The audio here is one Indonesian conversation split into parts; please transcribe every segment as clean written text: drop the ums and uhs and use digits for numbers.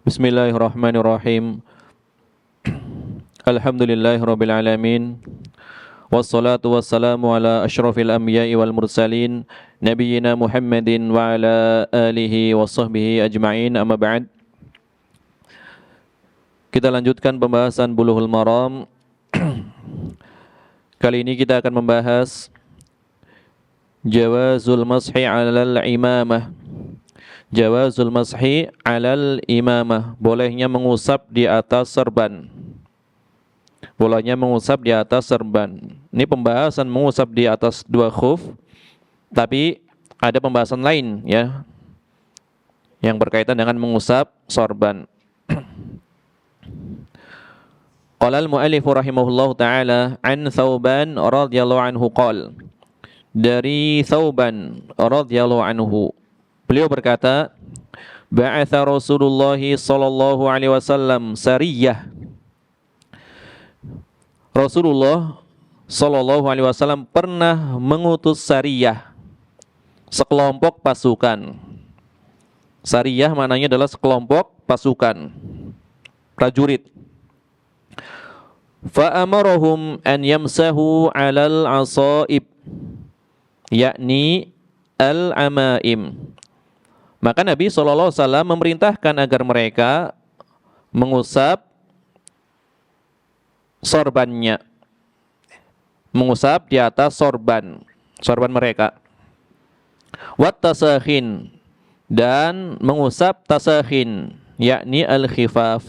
Bismillahirrahmanirrahim. Alhamdulillahirabbil alamin. Wassalatu wassalamu ala asyrafil anbiya'i wal mursalin nabiyyina Muhammadin wa ala alihi wa sahbihi ajma'in. Amma ba'd. Kita lanjutkan pembahasan Bulughul Maram. Kali ini kita akan membahas Jawazul mashi 'alal imamah. Jawazul mashi 'alal imamah, bolehnya mengusap di atas serban. Bolehnya mengusap di atas serban. Ini pembahasan mengusap di atas dua khuf, tapi ada pembahasan lain ya yang berkaitan dengan mengusap sorban. Qala al-mu'allif rahimahullahu taala an Thauban radhiyallahu anhu qala, dari Thauban radhiyallahu anhu, beliau berkata, ba'atha Rasulullah sallallahu alaihi wasallam sariyah. Rasulullah sallallahu alaihi wasallam pernah mengutus sariyah, sekelompok pasukan. Sariyah maknanya adalah sekelompok pasukan, prajurit. Fa'amarahum an yamsahu 'alal 'asaib, yakni al-amaim. Maka Nabi SAW memerintahkan agar mereka mengusap sorbannya, mengusap di atas sorban mereka. Wat tasakhin, dan mengusap tasakhin, yakni al-khifaf,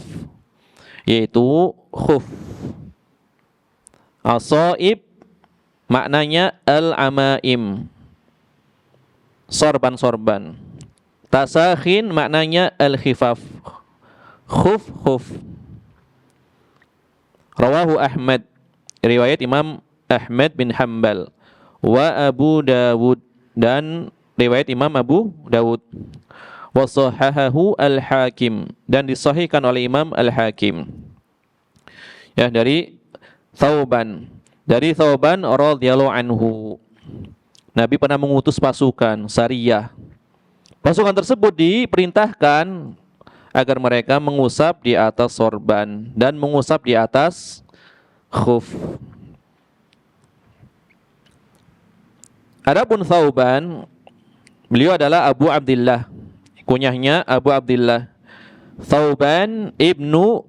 yaitu khuf. Asaib maknanya al-amaim, sorban-sorban. Tasakhin maknanya al-khifaf, khuf. Rawahu Ahmad, riwayat Imam Ahmad bin Hanbal, wa Abu Dawud, dan riwayat Imam Abu Dawud, wa sahahahu al-Hakim, dan disahihkan oleh Imam al-Hakim. Ya, dari Thauban radhiyallahu anhu, Nabi pernah mengutus pasukan sariyah. Pasukan tersebut diperintahkan agar mereka mengusap di atas sorban dan mengusap di atas khuf. Adapun Thauban, beliau adalah Abu Abdillah, kunyahnya Abu Abdillah, Thauban ibnu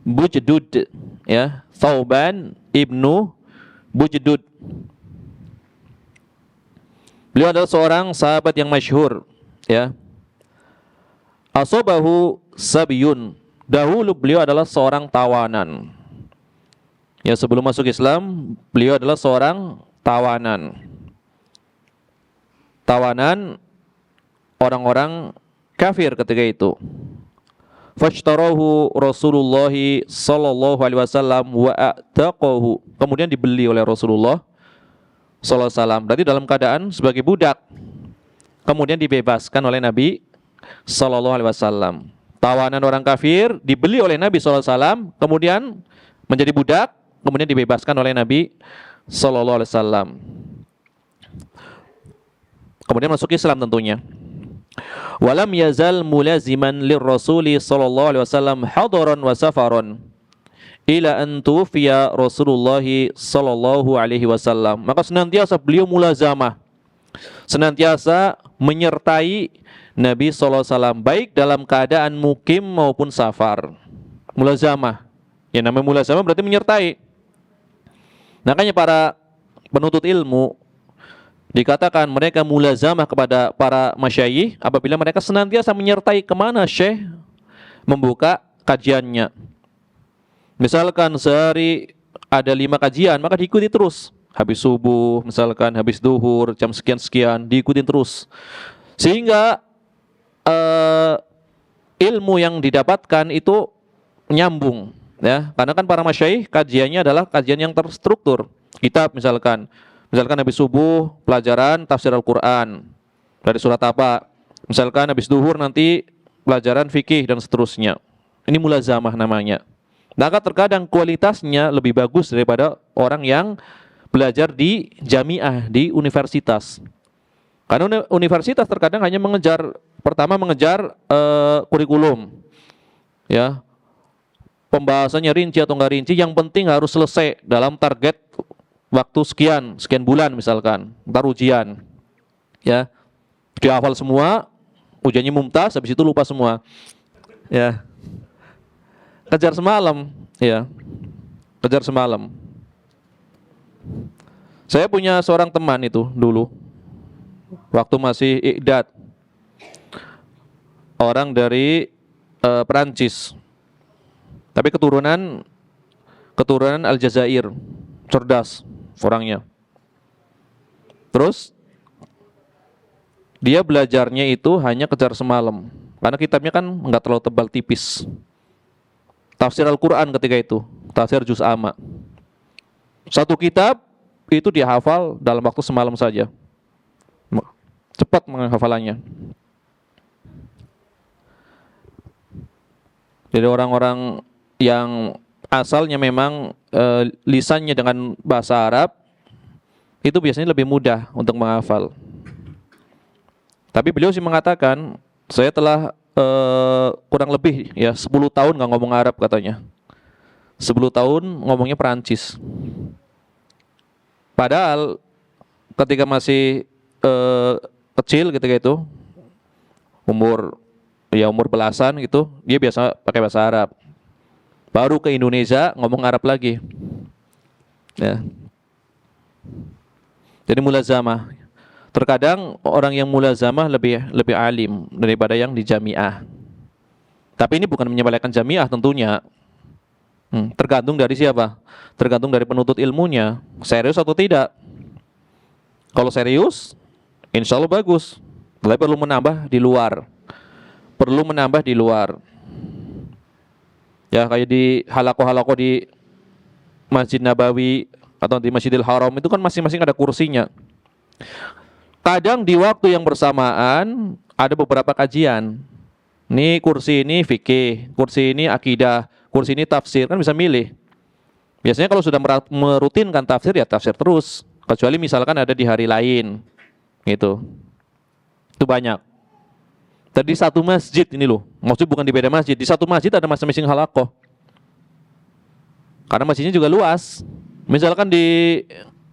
Bujdud, ya, Thauban ibnu Bujdud. Beliau adalah seorang sahabat yang masyhur, ya. Asobahu sabiyun, dahulu beliau adalah seorang tawanan. Ya, sebelum masuk Islam, beliau adalah seorang tawanan. Tawanan orang-orang kafir ketika itu. Fashtarahu Rasulullah sallallahu alaihi wasallam wa a'taqahu, kemudian dibeli oleh Rasulullah sallallahu alaihi wasallam. Berarti dalam keadaan sebagai budak, kemudian dibebaskan oleh Nabi sallallahu alaihi wasallam. Tawanan orang kafir dibeli oleh Nabi sallallahu alaihi wasallam, kemudian menjadi budak, kemudian dibebaskan oleh Nabi sallallahu alaihi wasallam. Kemudian masuk Islam tentunya. Walam yazal mulaziman lirrasuli sallallahu alaihi wasallam hadaran wa safaran ila an tufiya Rasulullah sallallahu alaihi wasallam. Maka senantiasa beliau mulazamah, senantiasa menyertai Nabi sallallahu alaihi wasallam, baik dalam keadaan mukim maupun safar. Mulazamah, yang namanya mulazamah berarti menyertai. Makanya para penuntut ilmu dikatakan mereka mulazamah kepada para masyayikh apabila mereka senantiasa menyertai kemana syekh membuka kajiannya. Misalkan sehari ada 5 kajian, maka diikuti terus. Habis subuh, misalkan habis duhur, jam sekian-sekian, diikuti terus. Sehingga ilmu yang didapatkan itu nyambung, ya. Karena kan para masyayikh kajiannya adalah kajian yang terstruktur. Kitab misalkan habis subuh pelajaran tafsir Al-Quran dari surat apa, misalkan habis duhur nanti pelajaran fikih dan seterusnya. Ini mulazamah namanya. Maka terkadang kualitasnya lebih bagus daripada orang yang belajar di jamiah, di universitas. Karena universitas terkadang hanya mengejar, pertama mengejar kurikulum, Ya, pembahasannya rinci atau nggak rinci, yang penting harus selesai dalam target waktu sekian bulan misalkan, ntar ujian. Ya, dihafal semua, ujiannya mumtaz, habis itu lupa semua. Ya, kejar semalam, ya, kejar semalam. Saya punya seorang teman itu dulu, waktu masih iqdad, orang dari Perancis, tapi keturunan Aljazair, cerdas orangnya. Terus dia belajarnya itu hanya kejar semalam, karena kitabnya kan nggak terlalu tebal, tipis. Tafsir Al-Quran ketika itu, tafsir juz amma. Satu kitab itu dia hafal dalam waktu semalam saja. Cepat menghafalannya. Jadi orang-orang yang asalnya memang lisannya dengan bahasa Arab itu biasanya lebih mudah untuk menghafal. Tapi beliau sih mengatakan, saya telah kurang lebih ya 10 tahun nggak ngomong Arab katanya. 10 tahun ngomongnya Perancis. Padahal ketika masih kecil ketika itu, umur belasan gitu, dia biasa pakai bahasa Arab. Baru ke Indonesia ngomong Arab lagi. Ya. Jadi mulazamah. Terkadang orang yang mulazamah lebih alim daripada yang di jamiah. Tapi ini bukan menyepelekan jamiah tentunya. Tergantung dari siapa? Tergantung dari penuntut ilmunya, serius atau tidak. Kalau serius, insya Allah bagus. Tapi perlu menambah di luar. Ya, kayak di halaqah di Masjid Nabawi atau di Masjidil Haram itu kan masing-masing ada kursinya. Kadang di waktu yang bersamaan ada beberapa kajian. Nih kursi ini fikih, kursi ini akidah, kursi ini tafsir, kan bisa milih. Biasanya kalau sudah merutinkan tafsir ya tafsir terus, kecuali misalkan ada di hari lain, gitu. Itu banyak. Tadi satu masjid ini loh, maksudnya bukan di beda masjid, di satu masjid ada masing-masing halaqah. Karena masjidnya juga luas. Misalkan di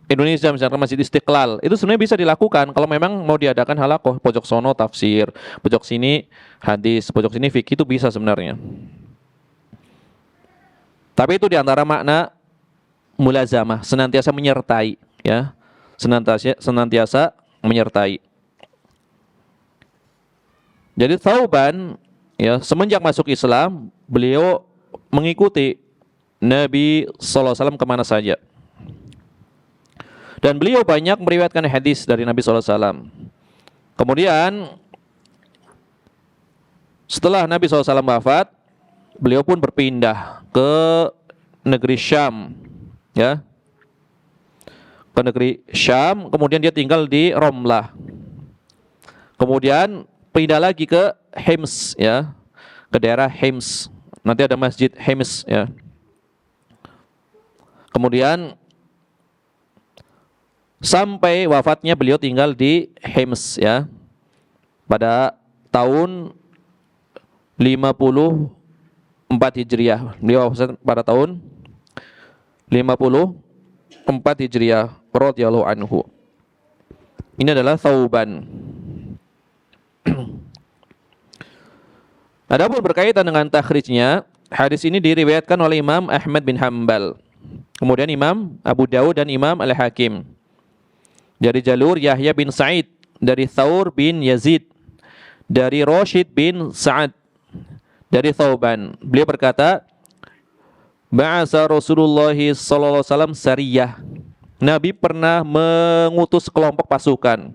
Indonesia, misalkan Masjid Istiqlal, itu sebenarnya bisa dilakukan kalau memang mau diadakan halaqah, pojok sono tafsir, pojok sini hadis, pojok sini fikih, itu bisa sebenarnya. Tapi itu diantara makna mulazamah, senantiasa menyertai, ya, senantiasa menyertai. Jadi Thauban, ya, semenjak masuk Islam, beliau mengikuti Nabi SAW kemana saja. Dan beliau banyak meriwayatkan hadis dari Nabi SAW. Kemudian setelah Nabi SAW wafat, beliau pun berpindah ke negeri Syam, ya, ke negeri Syam. Kemudian dia tinggal di Romlah. Kemudian pindah lagi ke Hims, ya, ke daerah Hims. Nanti ada Masjid Hims, ya. Kemudian sampai wafatnya beliau tinggal di Hims, ya, pada tahun 54 Hijriah. Beliau wafat pada tahun 54 Hijriah radhiyallahu anhu. Ini adalah Thauban. Adapun berkaitan dengan takhrijnya, hadis ini diriwayatkan oleh Imam Ahmad bin Hanbal, kemudian Imam Abu Dawud dan Imam Al-Hakim dari jalur Yahya bin Sa'id, dari Thawr bin Yazid, dari Rashid bin Sa'ad, dari Thauban. Beliau berkata, ba'asa Rasulullah sallallahu alaihi wasallam sariyah. Nabi pernah mengutus kelompok pasukan.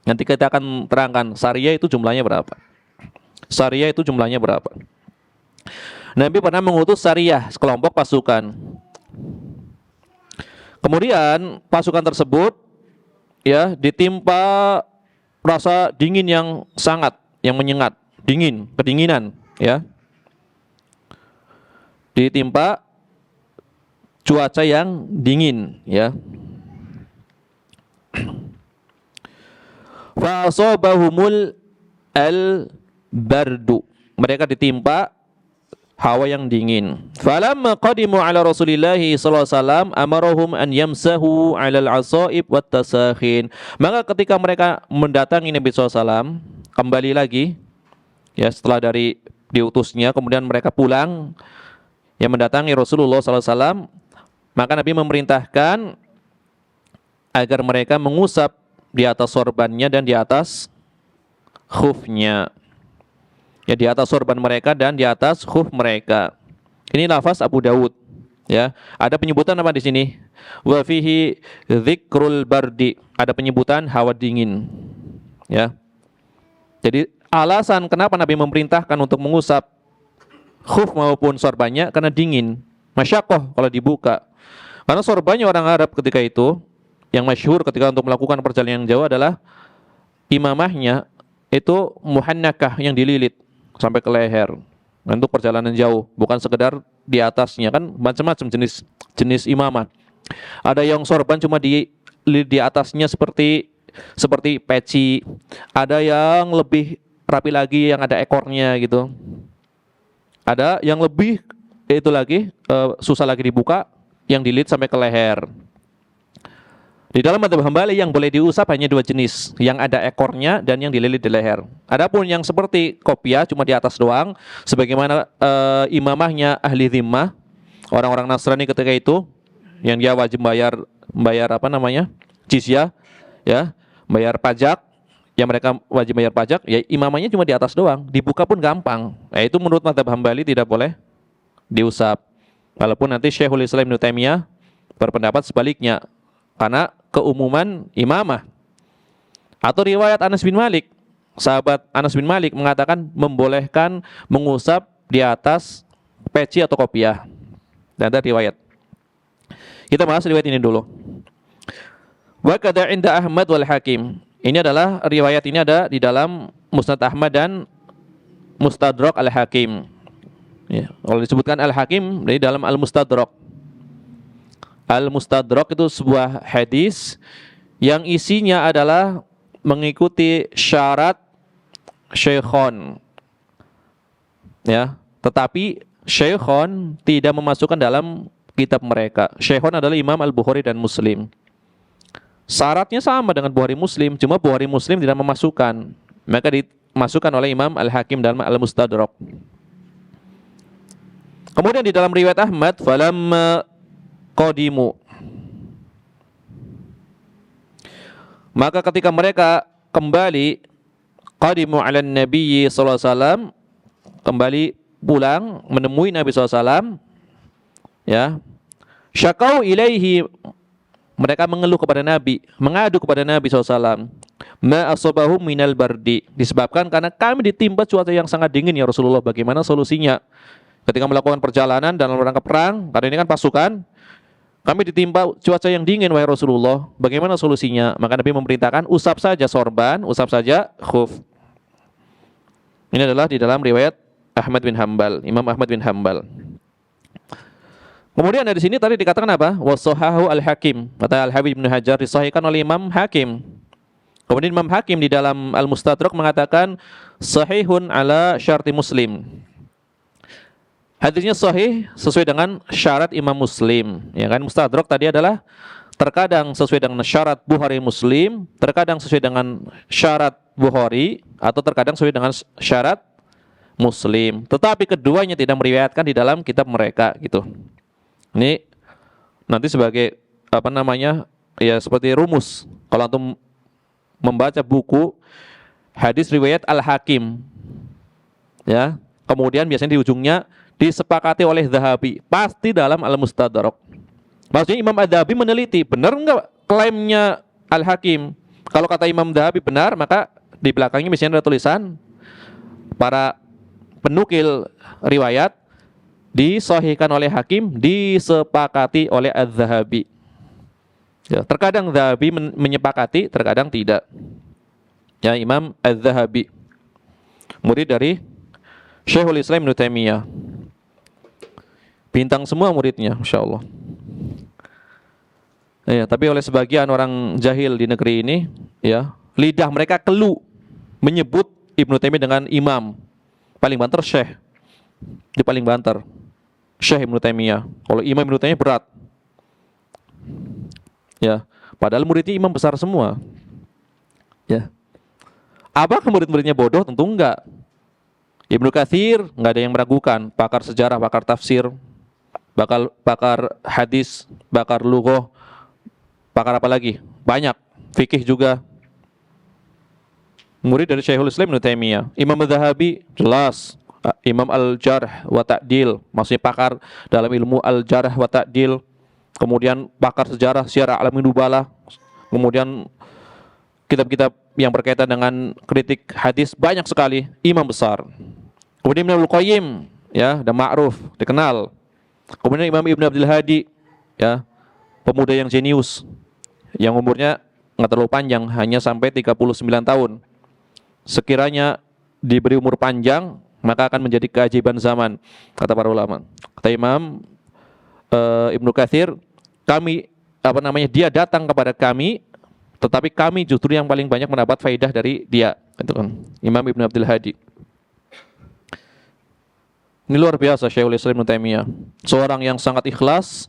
Nanti kita akan terangkan sariyah itu jumlahnya berapa. Nabi pernah mengutus sariyah, sekelompok pasukan. Kemudian pasukan tersebut, ya, ditimpa rasa dingin yang sangat, yang menyengat, kedinginan, ya. Ditimpa cuaca yang dingin, ya. Fa asabahumul al-bardu. Mereka ditimpa hawa yang dingin. Falamma qadimu ala Rasulillah sallallahu alaihi wasallam amarahum an yamsahu 'alal 'asaib wat tasakhin. Maka ketika mereka mendatangi Nabi sallallahu alaihi wasallam, kembali lagi ya setelah dari diutusnya, kemudian mereka pulang yang mendatangi Rasulullah sallallahu alaihi wasallam, maka Nabi memerintahkan agar mereka mengusap di atas sorbannya dan di atas khufnya. Ya, di atas sorban mereka dan di atas khuf mereka. Ini lafaz Abu Dawud. Ya, ada penyebutan apa di sini? Wa fihi dzikrul bardi. Ada penyebutan hawa dingin. Ya. Jadi alasan kenapa Nabi memerintahkan untuk mengusap khuf maupun sorbannya karena dingin. Masyaqqah kalau dibuka. Karena sorbannya orang Arab ketika itu yang masyhur ketika untuk melakukan perjalanan yang jauh adalah imamahnya itu muhannakah yang dililit sampai ke leher untuk perjalanan jauh, bukan sekedar di atasnya, kan macam-macam jenis imamah. Ada yang sorban cuma di atasnya seperti peci, ada yang lebih rapi lagi yang ada ekornya gitu. Ada yang lebih itu lagi susah lagi dibuka, yang dililit sampai ke leher. Di dalam mazhab Hambali yang boleh diusap hanya dua jenis, yang ada ekornya dan yang dililit di leher. Adapun yang seperti kopiah cuma di atas doang, sebagaimana imamahnya ahli dhimmah, orang-orang Nasrani ketika itu, yang dia wajib bayar apa namanya, jizyah, ya, bayar pajak, yang mereka wajib bayar pajak, ya imamahnya cuma di atas doang, dibuka pun gampang. Nah, itu menurut mazhab Hambali tidak boleh diusap. Walaupun nanti Syekhul Islam Ibnu Taimiyah berpendapat sebaliknya, karena keumuman imamah. Atau riwayat Anas bin Malik, sahabat Anas bin Malik mengatakan membolehkan mengusap di atas peci atau kopiah. Dan ada riwayat. Kita bahas riwayat ini dulu. Wa kada inda Ahmad wal Hakim. Ini adalah riwayat ini ada di dalam Musnad Ahmad dan Mustadrak Al-Hakim. Ya, kalau disebutkan Al-Hakim dari dalam Al-Mustadrak. Al-Mustadrak itu sebuah hadis yang isinya adalah mengikuti syarat Syekhon. Ya, tetapi Syekhon tidak memasukkan dalam kitab mereka. Syekhon adalah Imam Al-Bukhari dan Muslim. Syaratnya sama dengan Bukhari Muslim, cuma Bukhari Muslim tidak memasukkan. Maka dimasukkan oleh Imam Al-Hakim dalam Al-Mustadrak. Kemudian di dalam riwayat Ahmad, falamma qadimu, maka ketika mereka kembali, qadimu ala nabiyyi sallallahu alaihi wasallam, kembali pulang menemui Nabi sallallahu alaihi wasallam, ya, syakau ilaihi, mereka mengeluh kepada Nabi, mengadu kepada Nabi sallallahu alaihi wasallam, ma asabahum minal bardi, disebabkan karena kami ditimpa cuaca yang sangat dingin ya Rasulullah, bagaimana solusinya ketika melakukan perjalanan dalam rangka perang, karena ini kan pasukan. Kami ditimpa cuaca yang dingin wahai Rasulullah, bagaimana solusinya? Maka Nabi memerintahkan usap saja sorban, usap saja khuf. Ini adalah di dalam riwayat Ahmad bin Hanbal, Imam Ahmad bin Hanbal. Kemudian dari sini tadi dikatakan apa? Washahahu Al-Hakim. Kata Al-Habib Ibnu Hajar disahihkan oleh Imam Hakim. Kemudian Imam Hakim di dalam Al-Mustadrak mengatakan sahihun ala syarti Muslim. Hadisnya sahih sesuai dengan syarat Imam Muslim. Ya kan, Mustadrak tadi adalah terkadang sesuai dengan syarat Bukhari Muslim, terkadang sesuai dengan syarat Bukhari, atau terkadang sesuai dengan syarat Muslim. Tetapi keduanya tidak meriwayatkan di dalam kitab mereka gitu. Ini nanti sebagai apa namanya? Ya seperti rumus kalau antum membaca buku hadis riwayat Al-Hakim. Ya, kemudian biasanya di ujungnya disepakati oleh Zahabi, pasti dalam Al-Mustadrak. Maksudnya Imam Adz-Dzahabi meneliti, benar enggak klaimnya Al-Hakim? Kalau kata Imam Zahabi benar, maka di belakangnya misalnya ada tulisan para penukil riwayat disahihkan oleh Hakim, disepakati oleh Az-Zahabi. Ya, terkadang Zahabi menyepakati, terkadang tidak. Ya, Imam Az-Zahabi, murid dari Syekhul Islam Ibnu Taimiyah. Bintang semua muridnya, Masya Allah. Ya, tapi oleh sebagian orang jahil di negeri ini, ya, lidah mereka kelu menyebut Ibnu Taimiyah dengan imam, paling banter syekh. Dia paling banter. Syekh Ibnu Taimiyah. Kalau Imam Ibnu Taimiyah berat. Ya, padahal muridnya imam besar semua. Ya. Apa murid-muridnya bodoh? Tentu enggak. Ibnu Katsir enggak ada yang meragukan, pakar sejarah, pakar tafsir, pakar hadis, pakar lughah, pakar apa lagi? Banyak. Fikih juga. Murid dari Syekhul Islam Ibnu Taimiyah. Imam Az-Zahabi jelas. Imam Al-Jarh wa Ta'dil, maksudnya pakar dalam ilmu Al-Jarh wa Ta'dil. Kemudian pakar sejarah Syiar A'lamin Nubala. Kemudian kitab-kitab yang berkaitan dengan kritik hadis banyak sekali, imam besar. Kemudian Ibnu Qayyim, ya, dan ma'ruf, dikenal. Kemudian Imam Ibnu Abdul Hadi, ya, pemuda yang jenius, yang umurnya nggak terlalu panjang, hanya sampai 39 tahun. Sekiranya diberi umur panjang, maka akan menjadi keajaiban zaman, kata para ulama. Kata Imam Ibnu Katsir, dia datang kepada kami, tetapi kami justru yang paling banyak mendapat faidah dari dia, itu kan Imam Ibnu Abdul Hadi. Ini luar biasa Syekhul Islam Ibnu Taimiyah, seorang yang sangat ikhlas,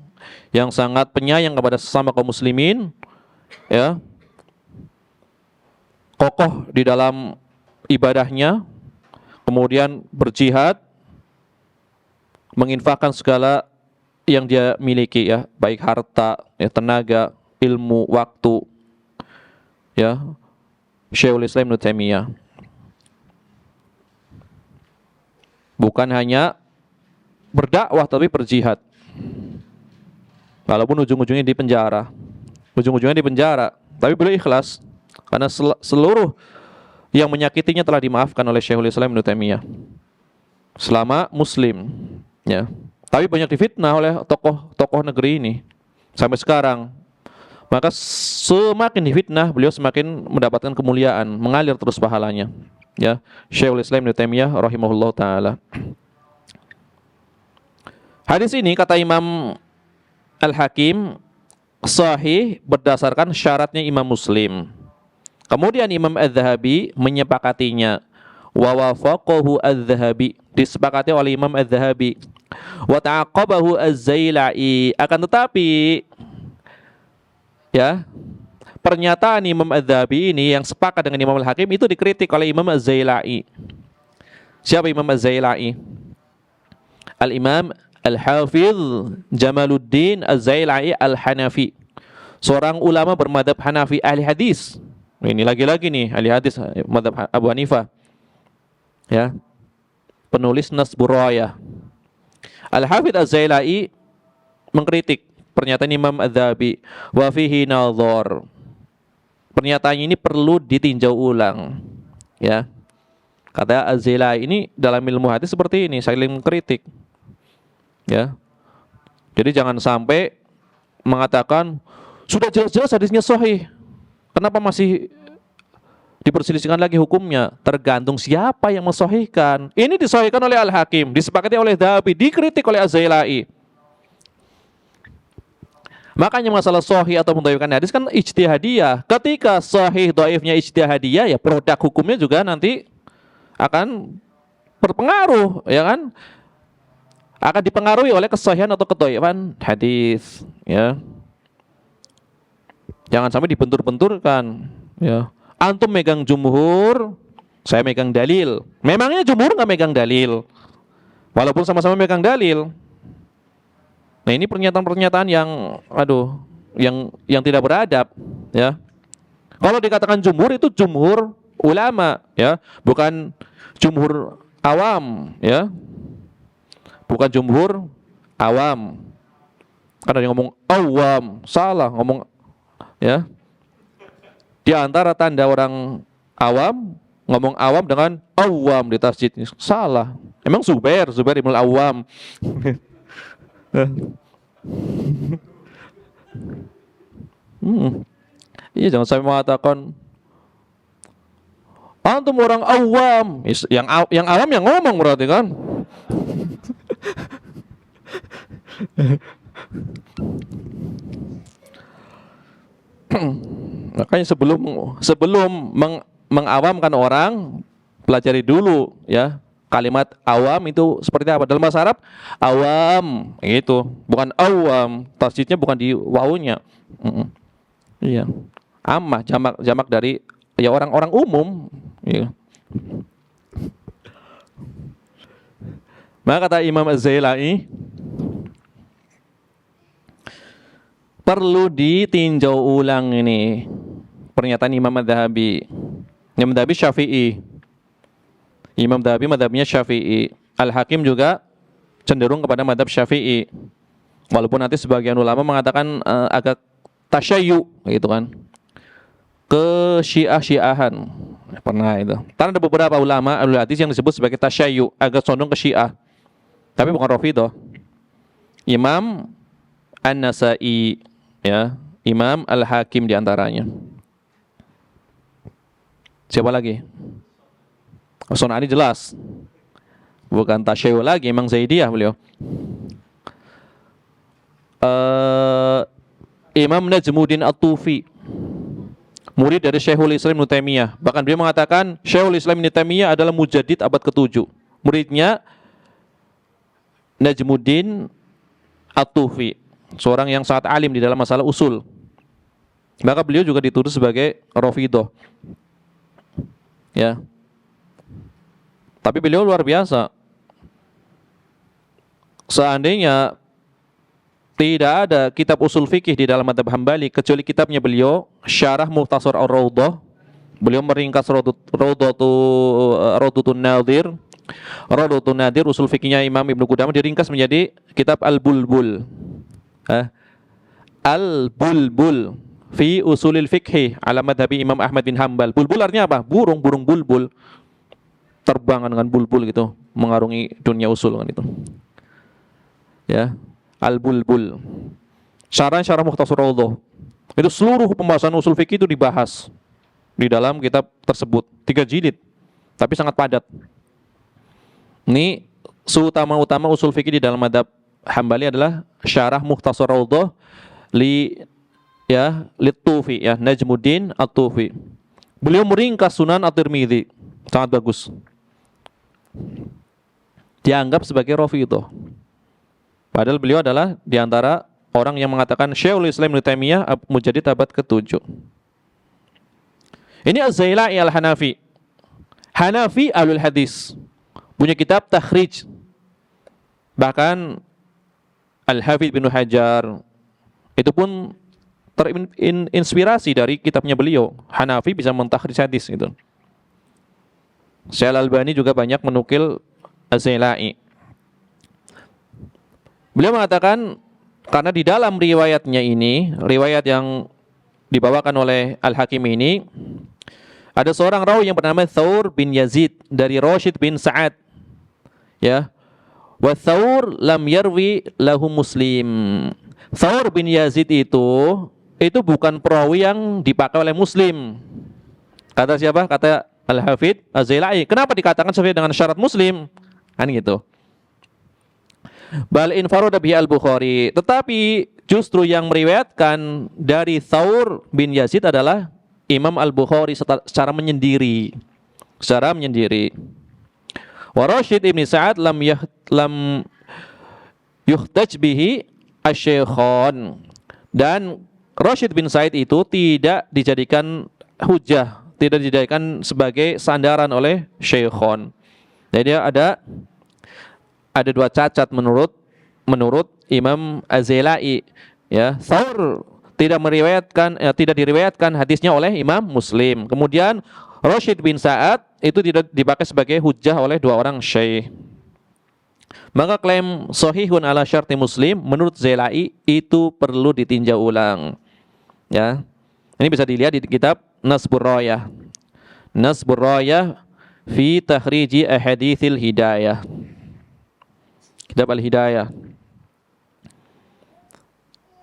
yang sangat penyayang kepada sesama kaum muslimin, ya, kokoh di dalam ibadahnya, kemudian berjihad, menginfakkan segala yang dia miliki, ya, baik harta, ya, tenaga, ilmu, waktu, ya, Syekhul Islam Ibnu Taimiyah. Bukan hanya berdakwah tapi berjihad. Walaupun ujung-ujungnya di penjara. Tapi beliau ikhlas karena seluruh yang menyakitinya telah dimaafkan oleh Syekhul Islam Ibnu Taimiyah. Selama muslim, ya. Tapi banyak difitnah oleh tokoh-tokoh negeri ini sampai sekarang. Maka semakin difitnah, beliau semakin mendapatkan kemuliaan, mengalir terus pahalanya. Ya, Syekhul Islam Ibnu Taimiyah rahimahullah taala. Hadis ini kata Imam Al-Hakim sahih berdasarkan syaratnya Imam Muslim. Kemudian Imam Az-Zahabi menyepakatinya. Wa wafaqahu Az-Zahabi, disepakati oleh Imam Az-Zahabi. Wa ta'aqabahu Az-Zailai, akan tetapi, ya, pernyataan Imam Az-Zahabi ini yang sepakat dengan Imam Al-Hakim itu dikritik oleh Imam Az-Zailai. Siapa Imam Az-Zailai? Al-Imam Al-Hafidh Jamaluddin Az-Zailai Al-Hanafi, seorang ulama bermadhab Hanafi, ahli hadis. Ini lagi-lagi nih ahli hadis, madhab Abu Hanifah, ya, penulis Nasbur Rayah. Al-Hafidh Az-Zailai mengkritik pernyataan Imam Az-Zahabi, wa fihi nadhar. Pernyataan ini perlu ditinjau ulang, ya. Kata Az-Zailai ini dalam ilmu hadis seperti ini, saling mengkritik, ya. Jadi jangan sampai mengatakan sudah jelas-jelas hadisnya sahih, kenapa masih diperselisihkan lagi hukumnya? Tergantung siapa yang mensahihkan. Ini disahihkan oleh Al-Hakim, disepakati oleh Zahabi, dikritik oleh Az-Zailai. Makanya masalah sahih atau mendhaifkan hadis kan ijtihadiyah. Ketika sahih dhaifnya ijtihadiyah, ya produk hukumnya juga nanti akan berpengaruh, ya kan? Akan dipengaruhi oleh kesahihan atau kedhaifan hadis, ya. Jangan sampai dibentur-benturkan, ya. Antum megang jumhur, saya megang dalil. Memangnya jumhur nggak megang dalil? Walaupun sama-sama megang dalil. Nah, ini pernyataan-pernyataan yang yang tidak beradab, ya. Kalau dikatakan jumhur itu jumhur ulama, ya, bukan jumhur awam, ya. Bukan jumhur awam. Kan ada yang ngomong awam, salah ngomong, ya. Di antara tanda orang awam, ngomong awam dengan awam di tasjid, salah. Emang Zubair Ibn Al-Awwam. Iya, jangan sampai mengatakan antum orang awam. Yang awam yang ngomong berarti kan. Makanya sebelum mengawamkan orang, pelajari dulu, ya, Kalimat awam itu seperti apa? Dalam bahasa Arab, awam itu bukan awam, tasjidnya bukan di wawunya. Iya. Ammah jamak dari ya orang-orang umum. Iya. Maka kata Imam Az-Zailai, perlu ditinjau ulang ini pernyataan Imam Adz-Dzahabi. Imam Adz-Dzahabi Syafi'i. Imam Adz-Dzahabi madhabnya Syafi'i. Al-Hakim juga cenderung kepada madhab Syafi'i. Walaupun nanti sebagian ulama mengatakan agak tasyayyu gitu kan. Ke Syiah-Syiahan. Pernah itu. Karena ada beberapa ulama ahli hadis yang disebut sebagai tasyayyu, agak condong ke Syiah. Tapi bukan Rafidhah. Imam An-Nasa'i, ya, Imam Al-Hakim diantaranya. Siapa lagi? Sunani jelas. Bukan tasyayyu lagi, memang Zaidiyah beliau. Imam Najmuddin At-Tufi, murid dari Syekhul Islam Ibnu Taimiyah. Bahkan beliau mengatakan Syekhul Islam Ibnu Taimiyah adalah mujaddid abad ke-7. Muridnya Najmuddin At-Tufi, seorang yang sangat alim di dalam masalah usul. Maka beliau juga dituduh sebagai Rafidhah. Ya. Tapi beliau luar biasa. Seandainya tidak ada kitab usul fikih di dalam mazhab Hambali kecuali kitabnya beliau Syarah Mukhtasar Ar-Raudhah. Beliau meringkas Raudhatun Nadhir. Raudhatun Nadhir usul fikihnya Imam Ibnu Qudamah diringkas menjadi kitab Al-Bulbul. Al-Bulbul fi usulil fikhi ala madhabi Imam Ahmad bin Hambal. Bulbul artinya apa? Burung bulbul. Terbang dengan bulbul gitu, mengarungi dunia usul kan itu. Ya, Al-Bulbul. Syarah Mukhtasar Raudhah. Itu seluruh pembahasan usul fikih itu dibahas di dalam kitab tersebut. 3 jilid, tapi sangat padat. Ini seutama-utama usul fikih di dalam madhab Hambali adalah Syarah Mukhtasar Raudhah Lit-Tufi, ya, Najmuddin At-Tufi. Beliau meringkas Sunan At-Tirmidzi, sangat bagus. Dianggap sebagai Rafidhah. Padahal beliau adalah diantara orang yang mengatakan Syekhul Islam Ibnu Taimiyah mujaddid abad ke-7. Ini Az-Zailai Al-Hanafi. Hanafi Ahlul Hadis. Punya kitab Takhrij. Bahkan Al-Hafidz bin Hajar itu pun terinspirasi dari kitabnya beliau. Hanafi bisa mentakhrij hadis gitu. Syekh Al-Albani juga banyak menukil Az-Zailai. Beliau mengatakan karena di dalam riwayatnya ini, riwayat yang dibawakan oleh Al-Hakim ini, ada seorang rawi yang bernama Thawr bin Yazid dari Rashid bin Sa'ad. Ya. Wa Thawr lam yarwi lahu Muslim. Thawr bin Yazid itu bukan perawi yang dipakai oleh Muslim. Kata siapa? Kata Al-Hafidz Az-Zailai. Kenapa dikatakan sesuai dengan syarat Muslim? Kan gitu. Bal infarada bihi Al-Bukhari. Tetapi justru yang meriwayatkan dari Thawr bin Yazid adalah Imam Al-Bukhari secara menyendiri. Secara menyendiri. Wa Rashid ibn Sa'ad lam yuhtaj bihi asy-syaikhan. Dan Rashid bin Sa'id itu tidak dijadikan hujah, tidak dijadikan sebagai sandaran oleh syaikhan. Jadi ada 2 cacat menurut Imam Az-Zailai, ya. Thawr tidak diriwayatkan hadisnya oleh Imam Muslim. Kemudian Rashid bin Sa'ad itu tidak dipakai sebagai hujjah oleh 2 orang syekh. Maka klaim sahihun ala syarti Muslim menurut Zailai itu perlu ditinjau ulang. Ya. Ini bisa dilihat di kitab Nasbur Rayah. Nasbur Rayah fi takhriji ahaditsil hidayah. Kitab Al-Hidayah.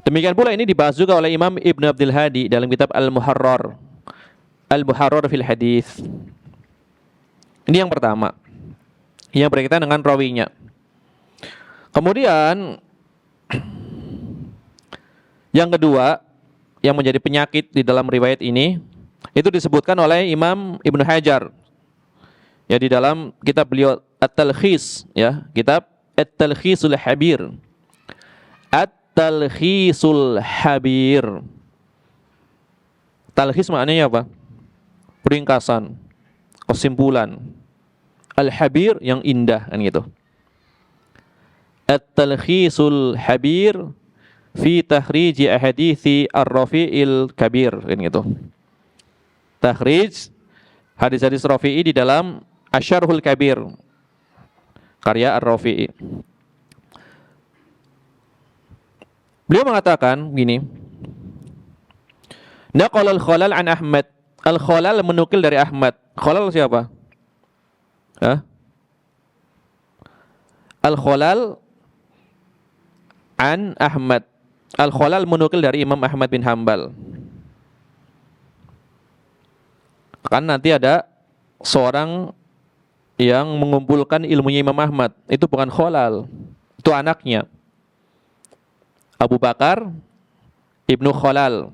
Demikian pula ini dibahas juga oleh Imam Ibn Abdul Hadi dalam kitab Al-Muharrar. Al-Muharrar fil Hadis. Ini yang pertama, yang berkaitan dengan rawinya. Kemudian yang kedua, yang menjadi penyakit di dalam riwayat ini, itu disebutkan oleh Imam Ibnu Hajar. Ya, di dalam kitab beliau At-Talkhis, ya, kitab At-Talkhisul Habir. At-Talkhisul Habir. Talkhis maknanya apa? Ringkasan, kesimpulan. Al-Habir yang indah, kan gitu. At-Talkhisul Habir fi takhrij ahadithi Ar-Rafi'il Kabir, kan gitu. Takhrij hadis-hadis Rafi'i di dalam Asyarhul Kabir, karya Ar-Rafi'i. Beliau mengatakan gini, naqal al-Khalal an Ahmad. Al-Khalal menukil dari Ahmad. Khalal siapa? Hah? Al-Khalal an Ahmad. Al-Khalal menukil dari Imam Ahmad bin Hambal. Kan nanti ada seorang yang mengumpulkan ilmunya Imam Ahmad. Itu bukan Khalal, itu anaknya, Abu Bakar Ibnu Khalal.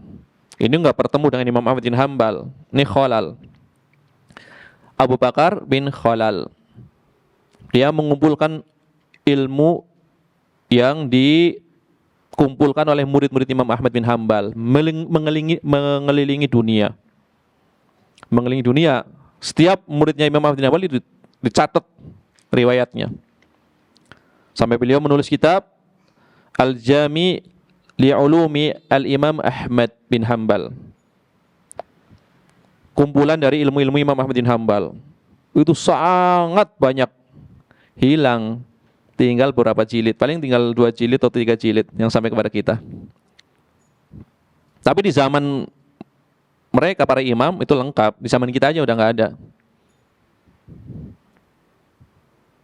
Ini enggak bertemu dengan Imam Ahmad bin Hambal. Ini Khalal, Abu Bakar bin Khalal. Dia mengumpulkan ilmu yang dikumpulkan oleh murid-murid Imam Ahmad bin Hambal, mengelilingi dunia. Mengelilingi dunia. Setiap muridnya Imam Ahmad bin Hambal itu dicatat riwayatnya. Sampai beliau menulis kitab Al-Jami' li'ulumi Al-Imam Ahmad bin Hambal. Kumpulan dari ilmu-ilmu Imam Ahmad bin Hambal. Itu sangat banyak. Hilang. Tinggal beberapa jilid. Paling tinggal 2 jilid atau 3 jilid yang sampai kepada kita. Tapi di zaman mereka, para imam, itu lengkap. Di zaman kita aja udah nggak ada.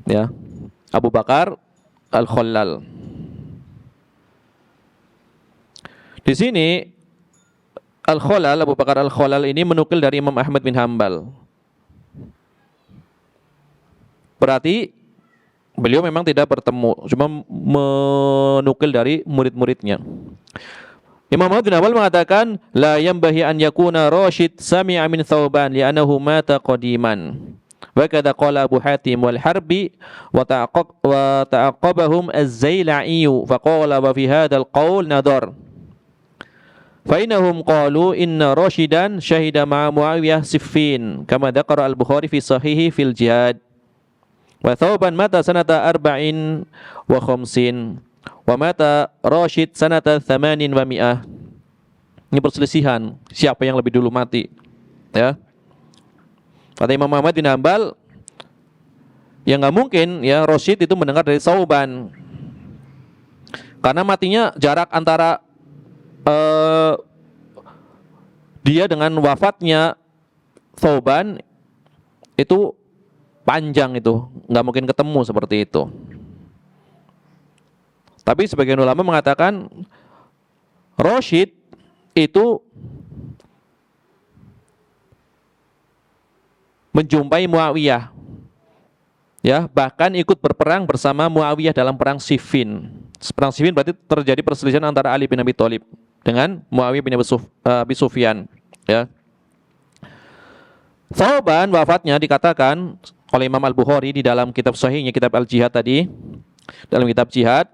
Ya, Abu Bakar Al-Khalal. Di sini Al-Khalal, Abu Bakar Al-Khalal ini menukil dari Imam Ahmad bin Hambal. Berarti beliau memang tidak bertemu, cuma menukil dari murid-muridnya. Imam Ahmad bin Hambal mengatakan, la yanbahi an yakuna Rashid sami'a min Thawban li'annahu mata qadiman. Wa kadza qala Abu Hatim wal Harbi wa ta'aqqabahum Az-Zailai fa qala wa fi hadzal qaul nadar. Fa innahum qalu inna Rashidan syahida ma'a Muawiyah Siffin kama dzakara Al-Bukhari fi sahihi fil jihad. Wa Thawban mata sanata 40 wa 50 wa mata Rashid sanata 80 wa 100. Ini perselisihan siapa yang lebih dulu mati, ya. Kata Imam Ahmad bin Hambal, ya nggak mungkin ya Rashid itu mendengar dari Thawban, karena matinya jarak antara dia dengan wafatnya Thawban itu panjang, itu nggak mungkin ketemu seperti itu. Tapi sebagian ulama mengatakan Rashid itu menjumpai Muawiyah, ya, bahkan ikut berperang bersama Muawiyah dalam perang Siffin. Perang Siffin berarti terjadi perselisihan antara Ali bin Abi Thalib dengan Muawiyah bin Abi Sufyan, ya. Thawban wafatnya dikatakan oleh Imam Al-Bukhari di dalam kitab sahihnya, kitab Al-Jihad tadi, dalam kitab jihad,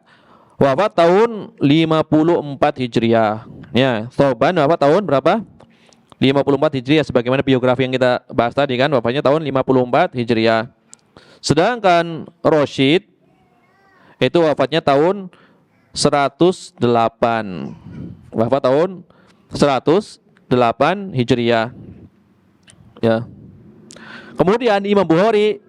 wafat tahun 54 Hijriah. Ya, Thawban wafat tahun berapa? 54 Hijriah, sebagaimana biografi yang kita bahas tadi kan, wafatnya tahun 54 Hijriah. Sedangkan Rashid itu wafatnya tahun 108. Wafat tahun 108 Hijriah. Ya. Kemudian Imam Bukhari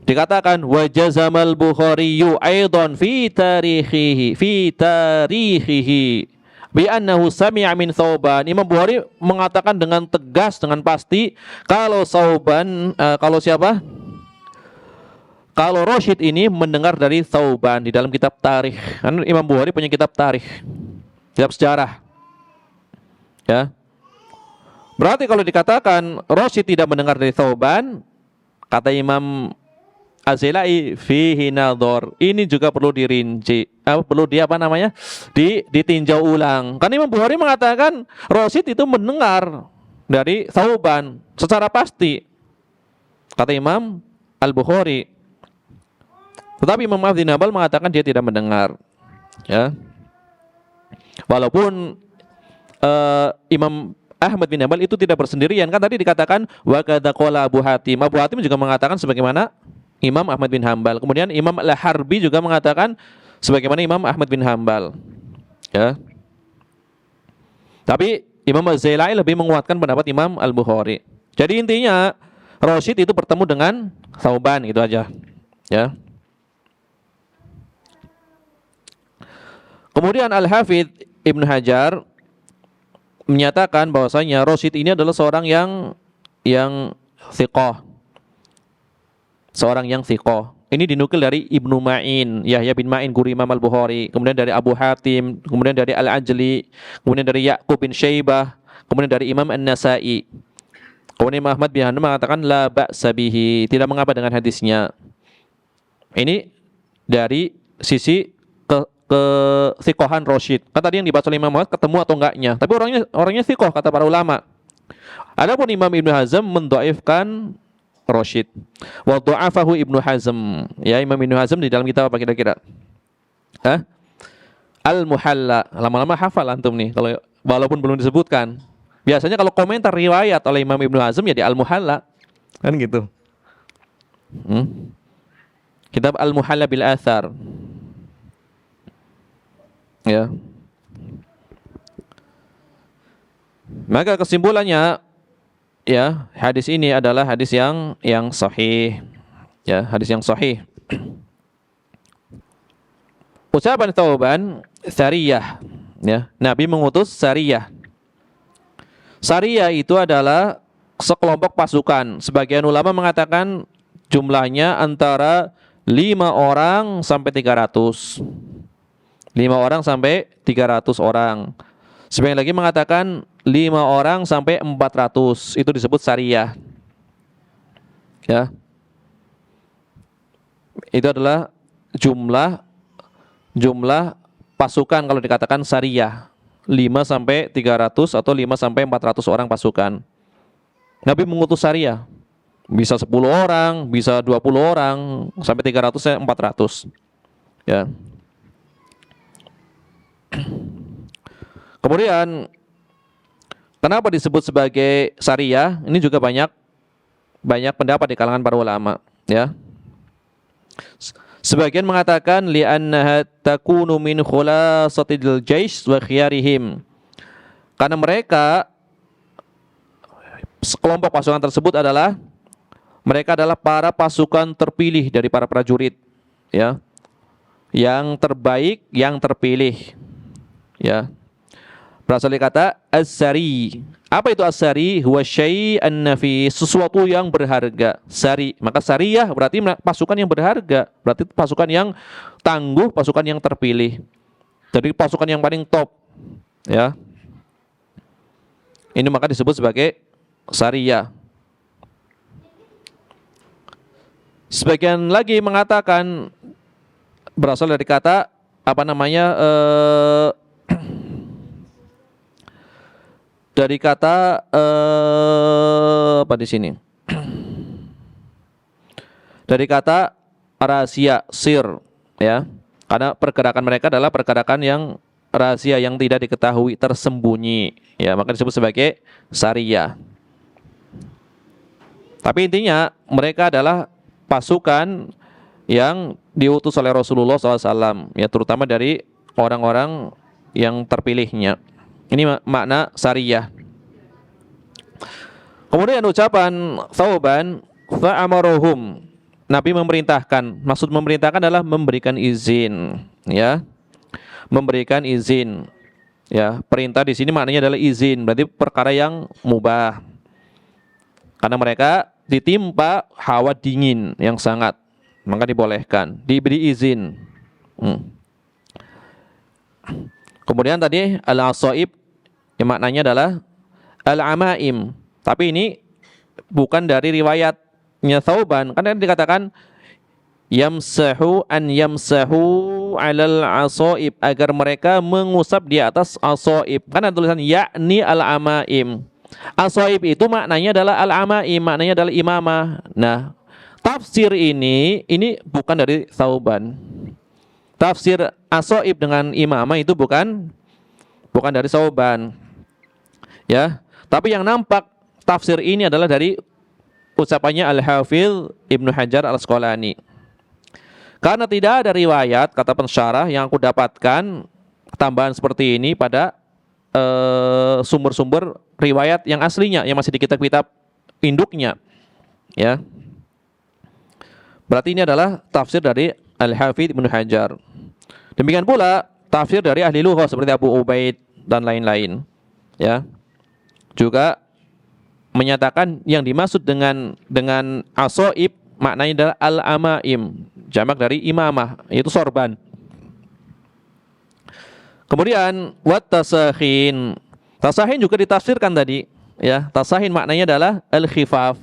dikatakan wa jazamal Bukhari aidan fi tarihihi bi annahu sami'a min Thawban. Imam Bukhari mengatakan dengan tegas, dengan pasti, kalau Thawban, kalau siapa? Kalau Rashid ini mendengar dari Thawban di dalam kitab tarikh. Kan Imam Bukhari punya kitab tarikh, kitab sejarah. Ya. Berarti kalau dikatakan Rashid tidak mendengar dari Thawban, kata Imam Az-Zailai fihi nadhar. Ini juga perlu dirinci. Perlu ditinjau ulang. Karena Imam Bukhari mengatakan Rashid itu mendengar dari Thawban secara pasti. Kata Imam Al-Bukhari, Tetapi Imam Ahmad bin Hanbal mengatakan dia tidak mendengar. Ya. Walaupun Imam Ahmad bin Hanbal itu tidak bersendirian, kan tadi dikatakan wa kadza qala Abu Hatim. Abu Hatim juga mengatakan sebagaimana Imam Ahmad bin Hanbal. Kemudian Imam Al-Harbi juga mengatakan sebagaimana Imam Ahmad bin Hanbal. Ya. Tapi Imam Az-Zailai lebih menguatkan pendapat Imam Al-Bukhari. Jadi intinya Rasyid itu bertemu dengan Thauban, itu aja. Ya. Kemudian Al-Hafidz Ibnu Hajar menyatakan bahwasanya Rasyid ini adalah seorang yang thiqah. Seorang yang thiqah. Ini dinukil dari Ibnu Ma'in, Yahya bin Ma'in guru Imam Al-Bukhari, kemudian dari Abu Hatim, kemudian dari Al-Ajli, kemudian dari Ya'qub bin Syaibah, kemudian dari Imam An-Nasa'i. Kemudian Imam Ahmad bin Hanbal mengatakan la ba'sa bihi, tidak mengapa dengan hadisnya. Ini dari sisi thiqahan Rasyid. Kan tadi yang dibahas oleh Imam Ahmad ketemu atau enggaknya, tapi orangnya thiqah kata para ulama. Adapun Imam Ibnu Hazm mendhaifkan Rasyid. Wa dha'afahu Ibnu Hazm. Ya, Imam Ibnu Hazm di dalam kitab apa kira-kira? Al-Muhalla. Lama-lama hafal antum nih kalau walaupun belum disebutkan. Biasanya kalau komentar riwayat oleh Imam Ibnu Hazm ya di Al-Muhalla. Kan gitu. Kitab Al-Muhalla bil Athar. Ya. Maka kesimpulannya, ya, hadis ini adalah hadis yang sahih. Ya, hadis yang sahih. Ucapan Thauban, sariyah. Ya, Nabi mengutus sariyah. Sariyah itu adalah sekelompok pasukan. Sebagian ulama mengatakan jumlahnya antara 5 orang sampai 300. 5 orang sampai 300 orang. Sebagian lagi mengatakan 5 orang sampai 400. Itu disebut sariyah. Ya. Itu adalah jumlah pasukan kalau dikatakan sariyah. 5 sampai 300 atau 5 sampai 400 orang pasukan. Nabi mengutus sariyah. Bisa 10 orang, bisa 20 orang, sampai 300 sampai 400. Ya. Kemudian kenapa disebut sebagai sariyah? Ini juga banyak pendapat di kalangan para ulama, ya. Sebagian mengatakan li'annaha takunu min khulasatil jaish wa khiyarihim. Karena mereka sekelompok pasukan tersebut mereka adalah para pasukan terpilih dari para prajurit, ya. Yang terbaik, yang terpilih. Ya. Berasal dari kata as-sari. Apa itu as-sari? Huwa syai'an nafis, sesuatu yang berharga. Sari. Maka sariyah berarti pasukan yang berharga. Berarti pasukan yang tangguh, pasukan yang terpilih. Jadi pasukan yang paling top. Ya. Ini maka disebut sebagai sariyah. Sebagian lagi mengatakan berasal dari kata dari kata apa di sini? Dari kata rahasia, sir, ya. Karena pergerakan mereka adalah pergerakan yang rahasia, yang tidak diketahui, tersembunyi, ya, maka disebut sebagai sariyah. Tapi intinya mereka adalah pasukan yang diutus oleh Rasulullah SAW, ya, terutama dari orang-orang yang terpilihnya. Ini makna sariyah. Kemudian ucapan Thauban, fa'amarohum, Nabi memerintahkan. Maksud memerintahkan adalah memberikan izin, ya. Memberikan izin. Ya, perintah di sini maknanya adalah izin, berarti perkara yang mubah. Karena mereka ditimpa hawa dingin yang sangat, maka dibolehkan, diberi izin. Kemudian tadi al-asaib, yang maknanya adalah al-amaim. Tapi ini bukan dari riwayatnya Thauban. Karena dikatakan yamsahu alal asaib, agar mereka mengusap di atas asaib. Karena tulisan yakni al-amaim. Asaib itu maknanya adalah al-amaim, maknanya adalah imamah. Nah, tafsir ini bukan dari Thauban. Tafsir As-Shaib dengan imamah itu bukan dari Thauban. Ya, tapi yang nampak tafsir ini adalah dari ucapannya Al-Hafidz Ibnu Hajar Al-Asqalani. Karena tidak ada riwayat, kata pensyarah, yang aku dapatkan tambahan seperti ini pada sumber-sumber riwayat yang aslinya, yang masih di kitab-kitab induknya. Ya, berarti ini adalah tafsir dari Al-Hafidz Ibnu Hajar. Demikian pula tafsir dari ahli lughah seperti Abu Ubaid dan lain-lain. Ya, juga menyatakan yang dimaksud dengan as-shaib maknanya adalah al-amaim, jamak dari imamah, yaitu sorban. Kemudian wat tasakhin. Tasakhin juga ditafsirkan tadi, ya. Tasakhin maknanya adalah al-khifaf.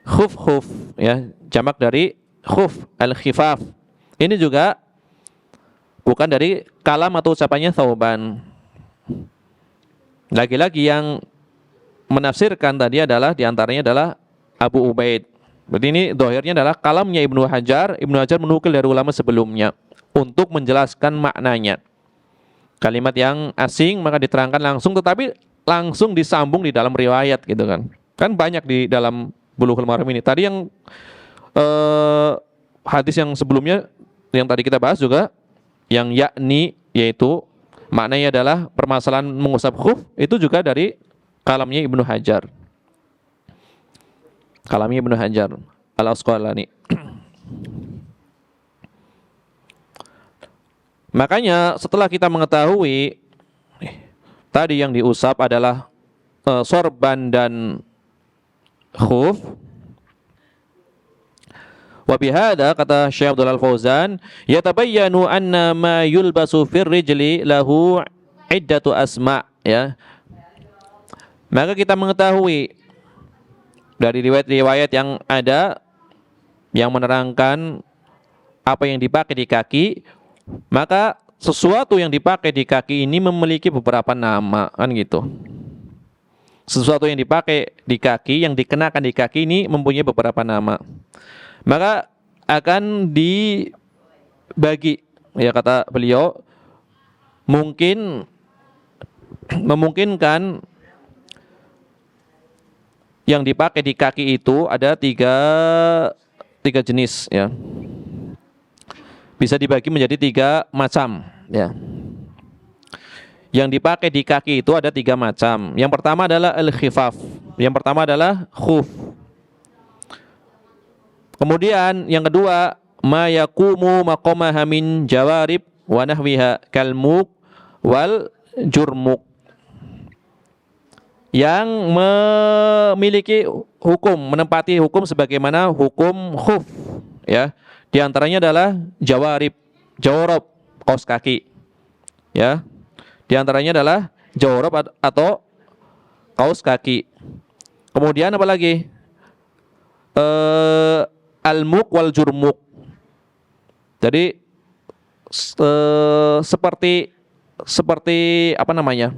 Khuf, ya, jamak dari khuf, al-khifaf. Ini juga bukan dari kalam atau ucapannya Thauban. Lagi-lagi yang menafsirkan tadi adalah diantaranya adalah Abu Ubaid. Berarti ini dohirnya adalah kalamnya Ibnu Hajar. Ibnu Hajar menukil dari ulama sebelumnya untuk menjelaskan maknanya. Kalimat yang asing maka diterangkan langsung, tetapi langsung disambung di dalam riwayat gitu kan. Kan banyak di dalam Bulughul Maram ini. Tadi yang hadis yang sebelumnya yang tadi kita bahas juga yang yakni, yaitu maknanya adalah permasalahan mengusap khuf, itu juga dari kalamnya Ibnu Hajar. Kalamnya Ibnu Hajar Al-Asqalani. Makanya setelah kita mengetahui tadi yang diusap adalah sorban dan khuf, wa bihada, kata Syekh Abdul Al-Fauzan, yatabayyanu anna ma yulbasu fir rijli lahu iddatu asma, ya. Maka kita mengetahui dari riwayat-riwayat yang ada yang menerangkan apa yang dipakai di kaki, maka sesuatu yang dipakai di kaki ini memiliki beberapa nama, kan gitu. Sesuatu yang dipakai di kaki, yang dikenakan di kaki ini mempunyai beberapa nama. Maka akan dibagi, ya, kata beliau, memungkinkan yang dipakai di kaki itu ada tiga jenis, ya. Bisa dibagi menjadi 3 macam, ya. Yang dipakai di kaki itu ada 3 macam. Yang pertama adalah al-khifaf. Yang pertama adalah khuf. Kemudian yang kedua, ma yaqumu maqamaha min jawarib wa nahwiha kalmuk wal jurmuk. Yang memiliki hukum, menempati hukum sebagaimana hukum khuf, ya. Di antaranya adalah jaworob, kaos kaki, ya. Di antaranya adalah jaworob atau kaos kaki. Kemudian apa lagi? Al-muk wal jurmuk. Jadi seperti apa namanya?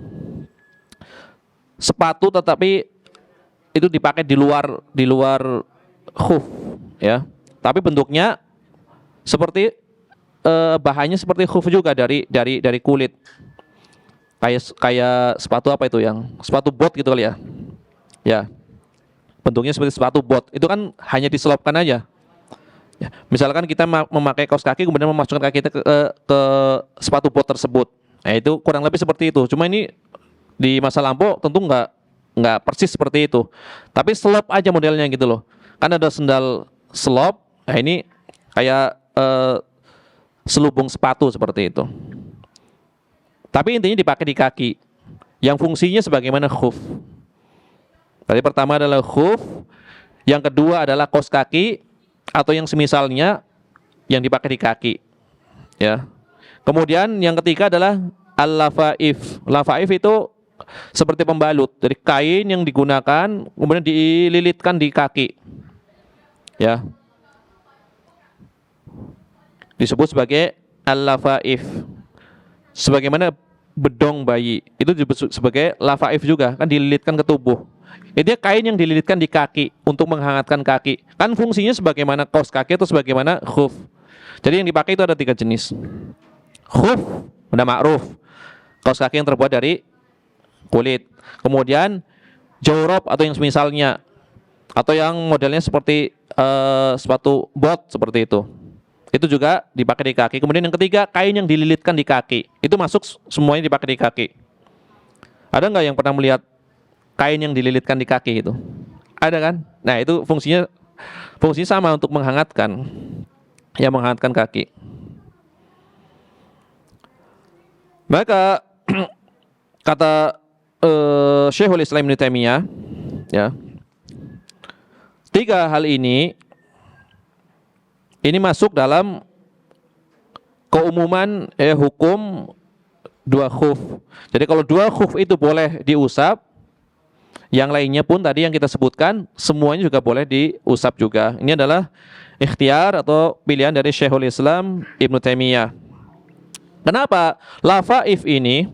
Sepatu tetapi itu dipakai di luar khuf, ya. Tapi bentuknya seperti bahannya seperti khuf juga dari kulit. Kayak sepatu apa itu, yang sepatu bot gitu kali ya. Ya. Bentuknya seperti sepatu bot. Itu kan hanya diselopkan aja. Ya. Misalkan kita memakai kaos kaki kemudian memasukkan kaki kita ke sepatu bot tersebut. Nah, itu kurang lebih seperti itu. Cuma ini di masa lampau tentu nggak persis seperti itu. Tapi selop aja modelnya gitu loh. Kan ada sendal selop. Nah, ini kayak selubung sepatu seperti itu. Tapi intinya dipakai di kaki. Yang fungsinya sebagaimana khuf. Tadi pertama adalah khuf, yang kedua adalah kaos kaki atau yang semisalnya yang dipakai di kaki. Ya. Kemudian yang ketiga adalah al-lafaif. Lafaif itu seperti pembalut dari kain yang digunakan kemudian dililitkan di kaki. Ya. Disebut sebagai al-lafaif. Sebagaimana bedong bayi itu disebut sebagai lafaif juga, kan dililitkan ke tubuh. Itu kain yang dililitkan di kaki untuk menghangatkan kaki. Kan fungsinya sebagaimana kaos kaki atau sebagaimana khuf. Jadi yang dipakai itu ada 3 jenis. Khuf udah ma'ruf, kaos kaki yang terbuat dari kulit. Kemudian jawrab atau yang semisalnya, atau yang modelnya seperti sepatu bot seperti itu. Itu juga dipakai di kaki. Kemudian yang ketiga, kain yang dililitkan di kaki. Itu masuk semuanya dipakai di kaki. Ada nggak yang pernah melihat kain yang dililitkan di kaki itu? Ada kan? Nah, itu fungsinya sama untuk menghangatkan. Ya, menghangatkan kaki. Maka kata Syekhul Islam Ibnu Taimiyah, ya, 3 hal ini masuk dalam keumuman hukum 2 khuf. Jadi kalau 2 khuf itu boleh diusap, yang lainnya pun tadi yang kita sebutkan semuanya juga boleh diusap juga. Ini adalah ikhtiar atau pilihan dari Syekhul Islam Ibnu Taimiyah. Kenapa lafaif ini,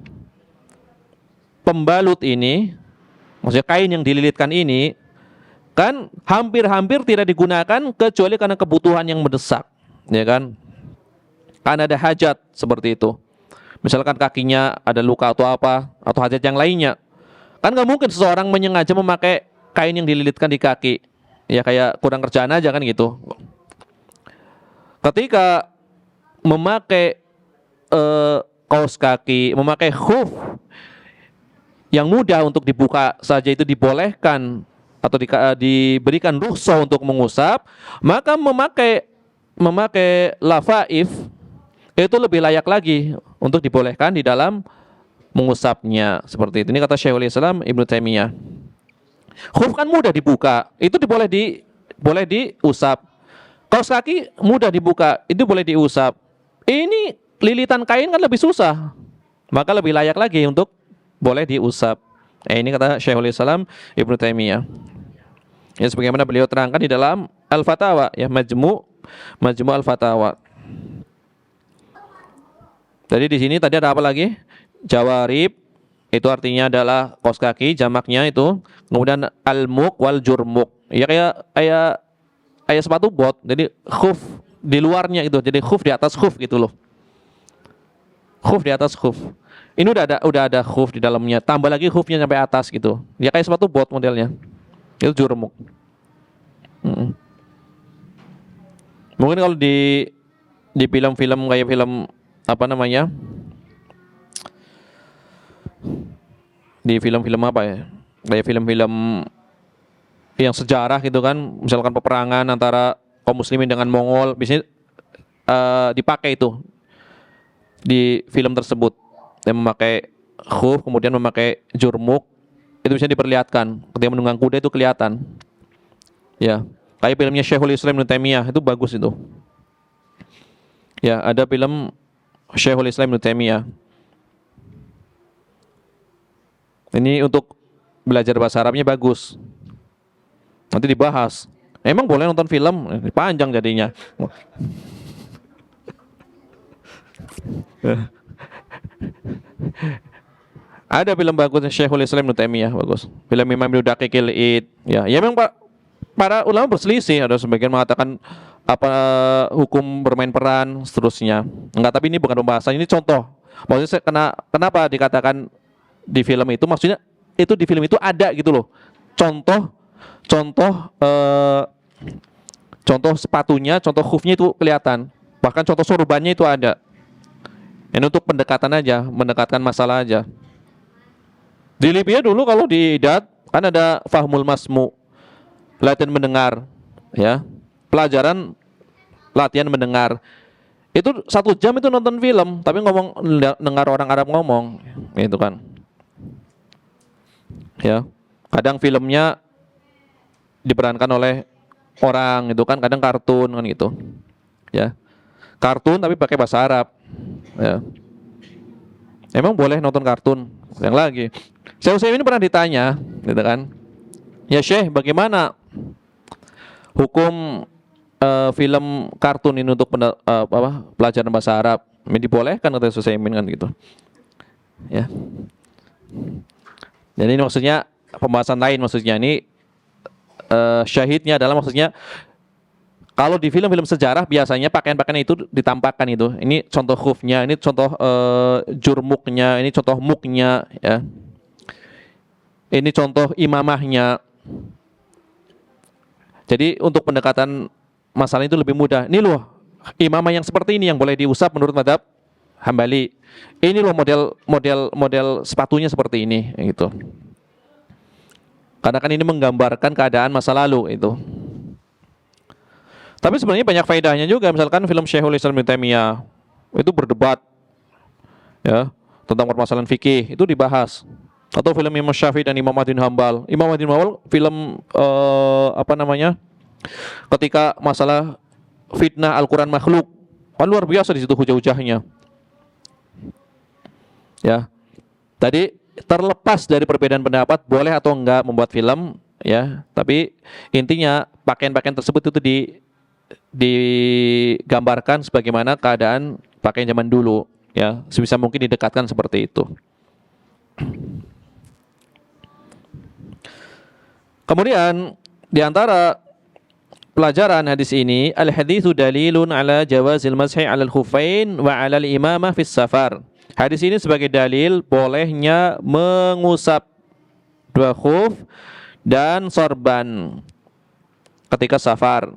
pembalut ini, maksudnya kain yang dililitkan ini, kan hampir-hampir tidak digunakan kecuali karena kebutuhan yang mendesak, ya kan? Karena ada hajat seperti itu. Misalkan kakinya ada luka atau apa, atau hajat yang lainnya. Kan nggak mungkin seseorang menyengaja memakai kain yang dililitkan di kaki. Ya kayak kurang kerjaan aja kan gitu. Ketika memakai kaos kaki, memakai khuf yang mudah untuk dibuka saja itu dibolehkan atau diberikan rukhsah untuk mengusap, maka memakai lafaif itu lebih layak lagi untuk dibolehkan di dalam mengusapnya seperti itu. Ini kata Syekhul Islam Ibnu Taimiyah. Khuf kan mudah dibuka, itu boleh diusap. Kaos kaki mudah dibuka, itu boleh diusap. Ini lilitan kain kan lebih susah, maka lebih layak lagi untuk boleh diusap. Ini kata Syekhul Islam Ibnu Taimiyah. Ya sebagaimana beliau terangkan di dalam Al-Fatawa, ya Majmu' Al-Fatawa. Jadi di sini tadi ada apa lagi? Jawarib itu artinya adalah kaos kaki, jamaknya itu. Kemudian al-muk wal jurmuk. Ya kayak sepatu bot. Jadi khuf di luarnya itu. Jadi khuf di atas khuf gitu loh. Khuf di atas khuf. Ini udah ada khuf di dalamnya. Tambah lagi khufnya sampai atas gitu. Ya kayak sepatu bot modelnya. Itu jurmuk. Mungkin kalau di film-film kayak film apa namanya? Di film-film apa ya? Kayak film-film yang sejarah gitu kan, misalkan peperangan antara kaum muslimin dengan Mongol, biasanya dipakai itu di film tersebut. Yang memakai khuf, kemudian memakai jurmuk, itu bisa diperlihatkan. Ketika menunggang kuda itu kelihatan. Ya, kayak filmnya Syekhul Islam Ibnu Taimiyah itu bagus itu. Ya, ada film Syekhul Islam Ibnu Taimiyah. Ini untuk belajar bahasa Arabnya bagus. Nanti dibahas. Emang boleh nonton film? Panjang jadinya. Ada film bagus Syekhul Islam Ibnu Taimiyah bagus. Film Imam Ibnu Daqiqil Id. Ya memang para ulama berselisih. Ada sebagian mengatakan apa hukum bermain peran seterusnya. Enggak, tapi ini bukan pembahasan, ini contoh. Maksudnya kenapa dikatakan di film itu, maksudnya itu di film itu ada gitu loh. Contoh sepatunya, contoh khufnya itu kelihatan. Bahkan contoh sorbannya itu ada. Ini untuk pendekatan aja, mendekatkan masalah aja. Di Libya dulu kalau di IDAT kan ada fahmul masmu, latihan mendengar, ya. Pelajaran latihan mendengar. Itu 1 jam itu nonton film, tapi dengar orang Arab ngomong, gitu kan. Ya. Kadang filmnya diperankan oleh orang itu kan, kadang kartun kan gitu. Ya. Kartun tapi pakai bahasa Arab. Ya. Emang boleh nonton kartun? Yang lagi. Saya ini pernah ditanya, gitu kan. Ya Syekh, bagaimana hukum film kartun ini untuk pelajaran bahasa Arab? Ini dibolehkan kata Syekh kan gitu. Ya. Jadi ini maksudnya pembahasan lain maksudnya. Ini syahidnya adalah maksudnya kalau di film-film sejarah biasanya pakaian-pakaian itu ditampakkan itu. Ini contoh khufnya, ini contoh jurmuknya, ini contoh muknya ya. Ini contoh imamahnya. Jadi untuk pendekatan masalah itu lebih mudah. Ini loh imamah yang seperti ini yang boleh diusap menurut mazhab Hambali. Ini loh model sepatunya seperti ini gitu. Karena kan ini menggambarkan keadaan masa lalu itu. Tapi sebenarnya banyak faedahnya juga. Misalkan film Syekhul Islam Ibnu Taimiyah itu berdebat ya tentang permasalahan fikih, itu dibahas. Atau film Imam Syafi'i dan Imam Ahmad bin Hambal. Imam Ahmad bin Hambal film ketika masalah fitnah Al-Qur'an makhluk. Kan luar biasa di situ hujah-hujahnya. Ya. Tadi terlepas dari perbedaan pendapat boleh atau enggak membuat film ya, tapi intinya pakaian-pakaian tersebut itu digambarkan sebagaimana keadaan pakaian zaman dulu ya, sebisa mungkin didekatkan seperti itu. Kemudian di antara pelajaran hadis ini, al-haditsu dalilun ala jawazil mashi 'alal khuffain wa 'alal imamah fis safar. Hadis ini sebagai dalil bolehnya mengusap dua khuf dan sorban ketika safar.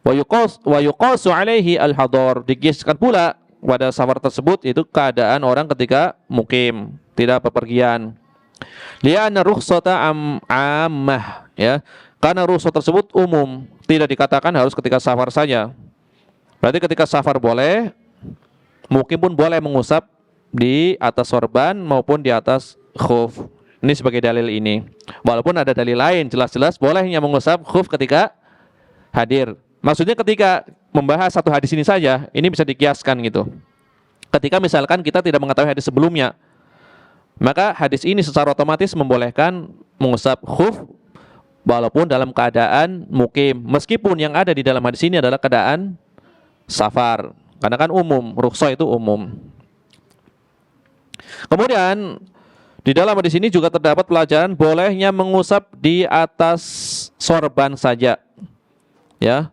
Wa yuqasu alaihi al-hadar. Dikiaskan pula pada safar tersebut itu keadaan orang ketika mukim, tidak bepergian. Li'anna rukhsata ammah ya. Karena rukhsah tersebut umum, tidak dikatakan harus ketika safar saja. Berarti ketika safar boleh, mukim pun boleh mengusap di atas sorban maupun di atas khuf. Ini sebagai dalil ini. Walaupun ada dalil lain, jelas-jelas bolehnya mengusap khuf ketika hadir. Maksudnya ketika membahas satu hadis ini saja, ini bisa dikiaskan gitu. Ketika misalkan kita tidak mengetahui hadis sebelumnya, maka hadis ini secara otomatis membolehkan mengusap khuf walaupun dalam keadaan mukim. Meskipun yang ada di dalam hadis ini adalah keadaan safar. Karena kan umum, rukhsah itu umum. Kemudian di dalam hadis ini juga terdapat pelajaran bolehnya mengusap di atas sorban saja. Ya.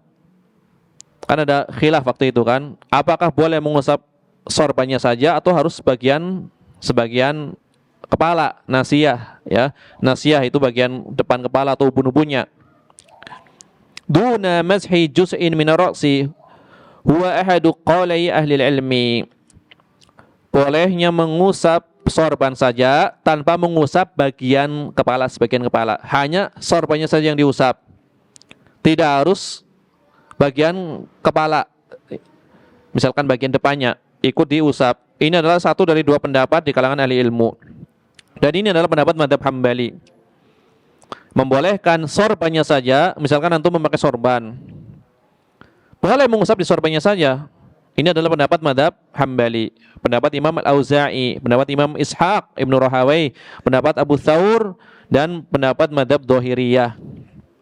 Kan ada khilaf waktu itu kan, apakah boleh mengusap sorbannya saja atau harus sebagian kepala, nasiyah ya. Nasiyah itu bagian depan kepala atau ubun-ubunnya. Duna mashi juz'in min ar-ra'si huwa ahadu qawli ahli ilmi. Bolehnya mengusap sorban saja tanpa mengusap bagian kepala, sebagian kepala. Hanya sorbannya saja yang diusap. Tidak harus bagian kepala, misalkan bagian depannya ikut diusap. Ini adalah satu dari dua pendapat di kalangan ahli ilmu. Dan ini adalah pendapat mazhab Hambali. Membolehkan sorbannya saja, misalkan antum memakai sorban, boleh mengusap di sorbannya saja. Ini adalah pendapat mazhab Hambali. Pendapat Imam Al-Auza'i, pendapat Imam Ishaq Ibnu Rahawai, pendapat Abu Thawr, dan pendapat mazhab Dhahiriyah.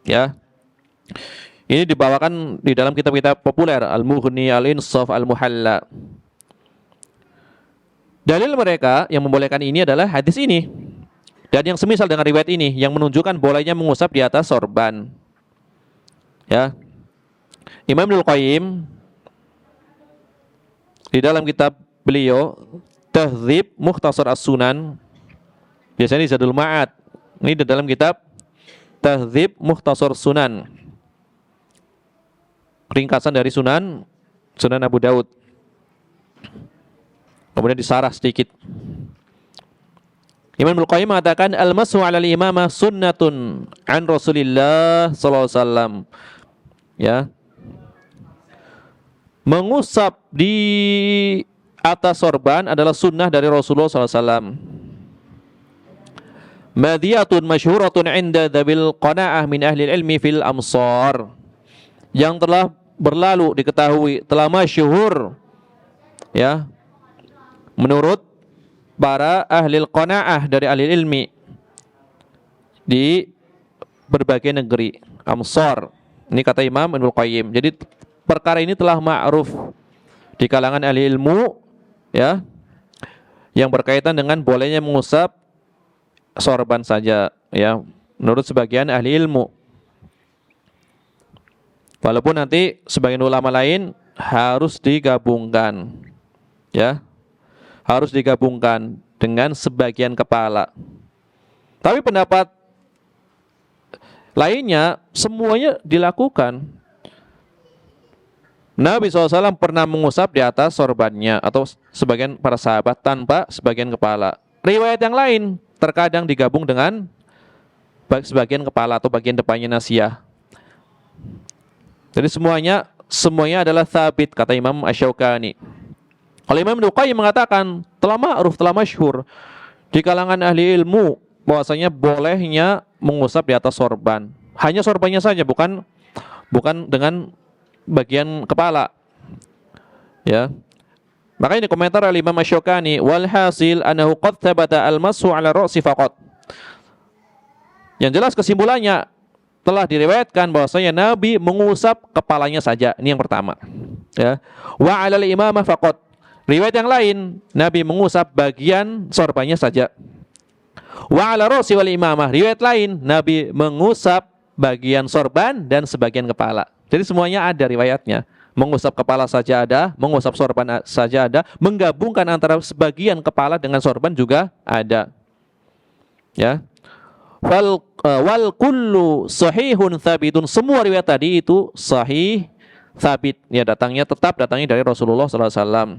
Ya. Ini dibawakan di dalam kitab-kitab populer, Al-Mughni, Al-Insaf, Al-Muhalla. Dalil mereka yang membolehkan ini adalah hadis ini. Dan yang semisal dengan riwayat ini yang menunjukkan bolehnya mengusap di atas sorban. Ya. Imam Ibnu Qayyim di dalam kitab beliau Tahdzib Mukhtasar As-Sunan, biasanya di Zadul Ma'ad. Ini di dalam kitab Tahdzib Mukhtasar Sunan, ringkasan dari Sunan Abu Daud, kemudian disarah sedikit. Imam Ibnu Qayyim mengatakan al-mashu 'alal imamah sunnatun an Rasulillah sallallahu alaihi wasallam. Ya. Mengusap di atas sorban adalah sunnah dari Rasulullah sallallahu alaihi wasallam. Madiyatun masyhuratun 'inda dzabil qana'ah min ahli ilmi fil amsar. Yang telah berlalu diketahui, telah masyhur ya menurut para ahli qanaah dari ahli ilmi di berbagai negeri amsar. Ini kata Imam Ibnu Qayyim. Jadi perkara ini telah ma'ruf di kalangan ahli ilmu ya, yang berkaitan dengan bolehnya mengusap sorban saja ya, menurut sebagian ahli ilmu. Walaupun nanti sebagian ulama lain harus digabungkan, ya, harus digabungkan dengan sebagian kepala. Tapi pendapat lainnya semuanya dilakukan. Nabi SAW pernah mengusap di atas sorbannya atau sebagian para sahabat tanpa sebagian kepala. Riwayat yang lain terkadang digabung dengan sebagian kepala atau bagian depannya nasiyah. Jadi semuanya adalah thabit, kata Imam Asy-Syaukani. Kalau Imam Ibnu Qayyim mengatakan telah ma'ruf, telah masyhur di kalangan ahli ilmu bahwasanya bolehnya mengusap di atas sorban. Hanya sorbannya saja, bukan dengan bagian kepala. Ya. Maka ini komentar oleh Imam Asy-Syaukani, wal hasil annahu qad thabata al-mashu 'ala ra'si faqat. Yang jelas kesimpulannya telah diriwayatkan bahwasanya Nabi mengusap kepalanya saja. Ini yang pertama. Ya. Wa 'alal imamah faqat. Riwayat yang lain, Nabi mengusap bagian sorbannya saja. Wa 'ala ra'si wal imamah. Riwayat lain, Nabi mengusap bagian sorban dan sebagian kepala. Jadi semuanya ada riwayatnya. Mengusap kepala saja ada, mengusap sorban saja ada, menggabungkan antara sebagian kepala dengan sorban juga ada. Ya. Wal kullu sahihun thabitun. Semua riwayat tadi itu sahih, thabit. Ya, tetap datangnya dari Rasulullah sallallahu alaihi wasallam.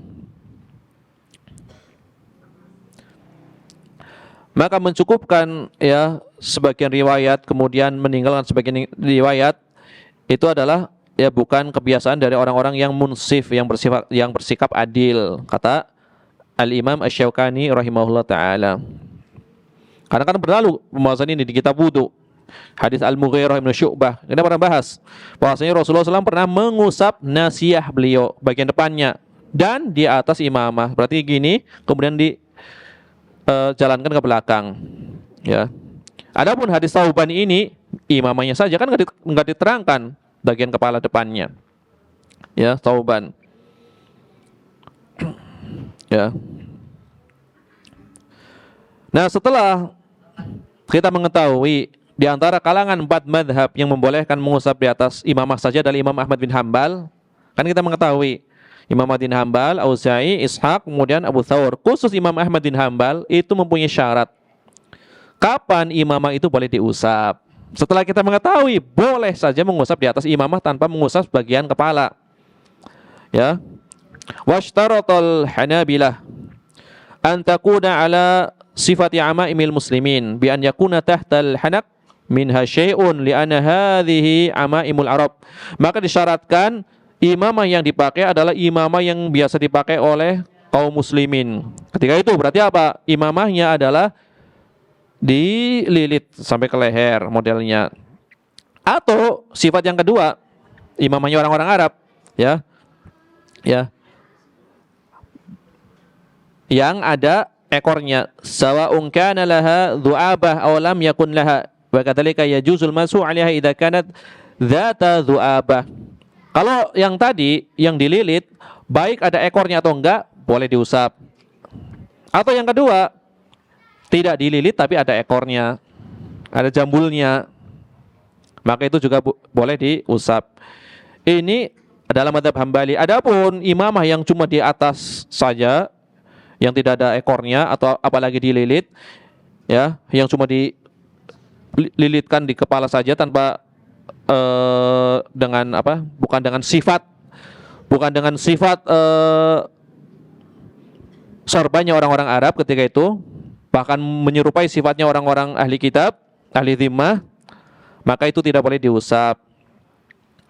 Maka mencukupkan ya sebagian riwayat kemudian meninggalkan sebagian riwayat itu adalah ya bukan kebiasaan dari orang-orang yang munsif, yang bersikap adil, kata Al-Imam Asy-Syaukani rahimahullah taala. Karena kan berlalu pembahasan ini di kitab wudu. Hadis Al-Mughirah bin Syu'bah, kita pernah bahas bahwasanya Rasulullah SAW pernah mengusap nasiyah beliau bagian depannya dan di atas imamah. Berarti gini, kemudian jalankan ke belakang. Ya. Adapun hadis Tsauban ini imamahnya saja kan nggak diterangkan bagian kepala depannya. Ya, Tsauban. Ya. Nah, setelah kita mengetahui di antara kalangan 4 madhab yang membolehkan mengusap di atas imamah saja dari Imam Ahmad bin Hambal, kan kita mengetahui Imam Ahmad bin Hambal, Auza'i, Ishaq, kemudian Abu Thawr. Khusus Imam Ahmad bin Hambal itu mempunyai syarat. Kapan imamah itu boleh diusap? Setelah kita mengetahui boleh saja mengusap di atas imamah tanpa mengusap bagian kepala. Ya. Washtaratal Hanabilah an takuna ala sifati amaimil muslimin bi an yakuna tahtal hanak minha syai'un li anna hadhihi amaimul arab. Maka disyaratkan imamah yang dipakai adalah imamah yang biasa dipakai oleh kaum muslimin. Ketika itu berarti apa? Imamahnya adalah dililit sampai ke leher modelnya. Atau sifat yang kedua, imamahnya orang-orang Arab, ya. Ya. Yang ada ekornya, sawa'un kana laha dhu'abah aw lam yakun laha, wa kadzalika yajuzul masu 'alaiha idza kanat dzata dhu'abah. Kalau yang tadi yang dililit baik ada ekornya atau enggak boleh diusap. Atau yang kedua tidak dililit tapi ada ekornya, ada jambulnya, maka itu juga boleh diusap. Ini adalah mazhab Hambali. Adapun imamah yang cuma di atas saja, yang tidak ada ekornya atau apalagi dililit, ya, yang cuma dililitkan di kepala saja tanpa dengan apa? Bukan dengan sifat sorbannya orang-orang Arab ketika itu, bahkan menyerupai sifatnya orang-orang ahli kitab, ahli dhimmah, maka itu tidak boleh diusap.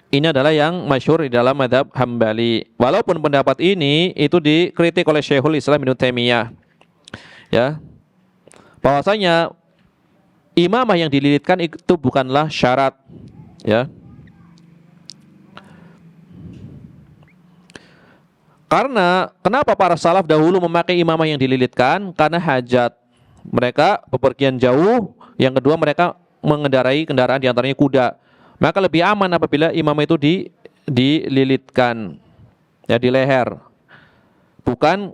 Ini adalah yang masyhur di dalam mazhab Hambali. Walaupun pendapat ini itu dikritik oleh Syekhul Islam Ibnu Taimiyah. Ya. Bahwasanya imamah yang dililitkan itu bukanlah syarat, ya. Karena kenapa para salaf dahulu memakai imamah yang dililitkan? Karena hajat. Mereka bepergian jauh, yang kedua mereka mengendarai kendaraan diantaranya kuda. Maka lebih aman apabila imamah itu dililitkan, ya, di leher, bukan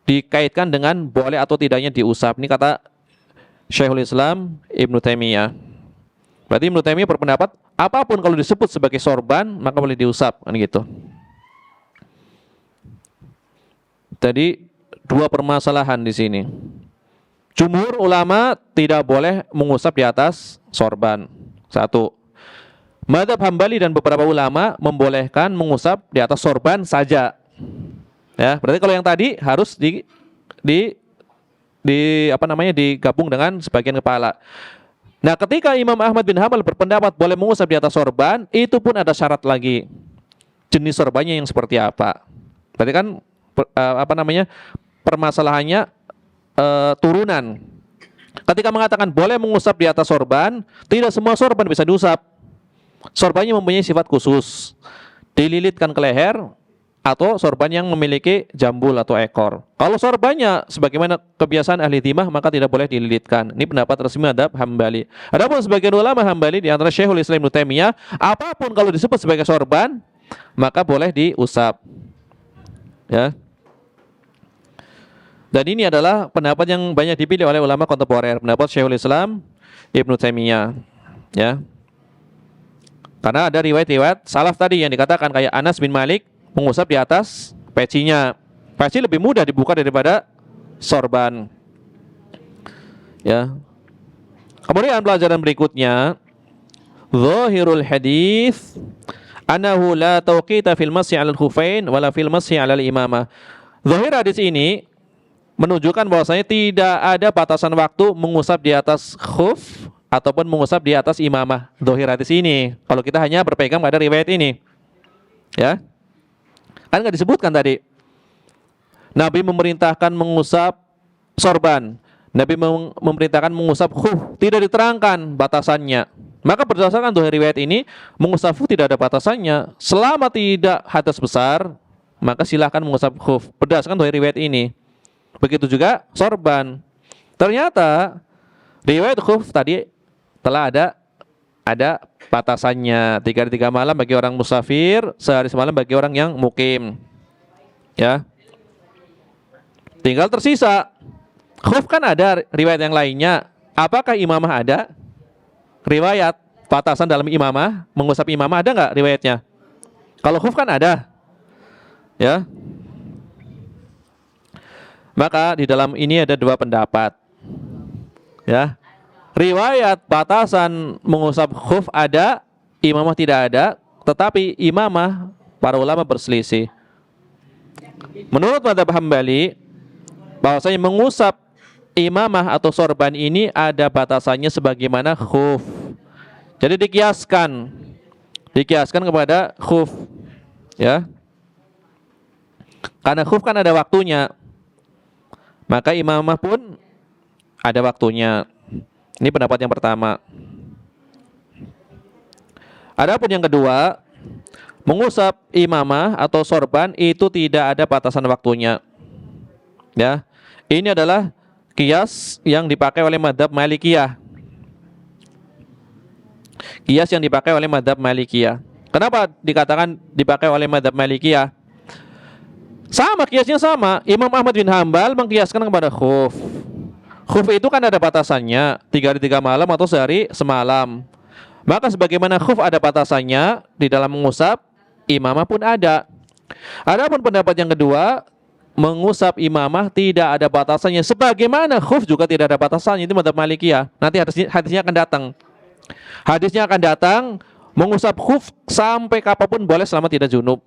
dikaitkan dengan boleh atau tidaknya diusap. Ini kata Syekhul Islam Ibnu Taimiyah. Berarti Ibnu Taimiyah berpendapat apapun kalau disebut sebagai sorban maka boleh diusap, kan gitu. Jadi dua permasalahan di sini. Jumhur ulama tidak boleh mengusap di atas sorban. Satu. Mazhab Hambali dan beberapa ulama membolehkan mengusap di atas sorban saja. Ya, berarti kalau yang tadi harus digabung dengan sebagian kepala. Nah, ketika Imam Ahmad bin Hanbal berpendapat boleh mengusap di atas sorban, itu pun ada syarat lagi. Jenis sorbannya yang seperti apa? Berarti kan permasalahannya turunan. Ketika mengatakan boleh mengusap di atas sorban, tidak semua sorban bisa diusap. Sorbannya mempunyai sifat khusus, dililitkan ke leher, atau sorban yang memiliki jambul atau ekor. Kalau sorbannya sebagaimana kebiasaan ahli timah maka tidak boleh dililitkan. Ini pendapat resmi mazhab Hambali. Adapun sebagian ulama Hambali di antara Syekhul Islam Ibnu Taimiyah, apapun kalau disebut sebagai sorban maka boleh diusap. Ya. Dan ini adalah pendapat yang banyak dipilih oleh ulama kontemporer, pendapat Syekhul Islam Ibnu Taimiyah. Ya. Karena ada riwayat-riwayat salaf tadi yang dikatakan kayak Anas bin Malik mengusap di atas pecinya. Peci lebih mudah dibuka daripada sorban. Ya. Kemudian pelajaran berikutnya, zahirul hadis annahu la tawqita fil masyi 'alal khufain wala fil masyi 'alal imamah. Zahir hadis ini menunjukkan bahwasanya tidak ada batasan waktu mengusap di atas khuf ataupun mengusap di atas imamah. Zahir hadis ini, kalau kita hanya berpegang pada riwayat ini. Ya. Kan nggak disebutkan tadi. Nabi memerintahkan mengusap sorban. Nabi memerintahkan mengusap khuf. Tidak diterangkan batasannya. Maka berdasarkan zahir riwayat ini, mengusap khuf tidak ada batasannya. Selama tidak hadas besar, maka silahkan mengusap khuf. Berdasarkan zahir riwayat ini. Begitu juga sorban. Ternyata riwayat khuf tadi telah ada batasannya. 3 hari 3 malam bagi orang musafir, sehari semalam bagi orang yang mukim. Ya. Tinggal tersisa. Khuf kan ada riwayat yang lainnya. Apakah imamah ada? Riwayat batasan dalam imamah, mengusap imamah ada nggak riwayatnya? Kalau khuf kan ada. Ya. Maka di dalam ini ada dua pendapat. Ya. Riwayat batasan mengusap khuf ada, imamah tidak ada, tetapi imamah para ulama berselisih. Menurut mazhab Hambali, bahwasanya mengusap imamah atau sorban ini ada batasannya sebagaimana khuf. Jadi dikiaskan kepada khuf, ya. Karena khuf kan ada waktunya, maka imamah pun ada waktunya. Ini pendapat yang pertama. Adapun yang kedua, mengusap imamah atau sorban itu tidak ada batasan waktunya. Ya, ini adalah qiyas yang dipakai oleh mazhab Malikiyah. Qiyas yang dipakai oleh mazhab Malikiyah. Kenapa dikatakan dipakai oleh mazhab Malikiyah? Sama, qiyasnya sama. Imam Ahmad bin Hanbal mengqiyaskan kepada khuf. Khuf itu kan ada batasannya, 3 hari 3 malam atau sehari semalam. Maka sebagaimana khuf ada batasannya di dalam mengusap, imamah pun ada. Adapun pendapat yang kedua, mengusap imamah tidak ada batasannya, sebagaimana khuf juga tidak ada batasannya. Itu mazhab Malikiyah. Nanti hadisnya akan datang. Hadisnya akan datang, mengusap khuf sampai kapanpun boleh selama tidak junub.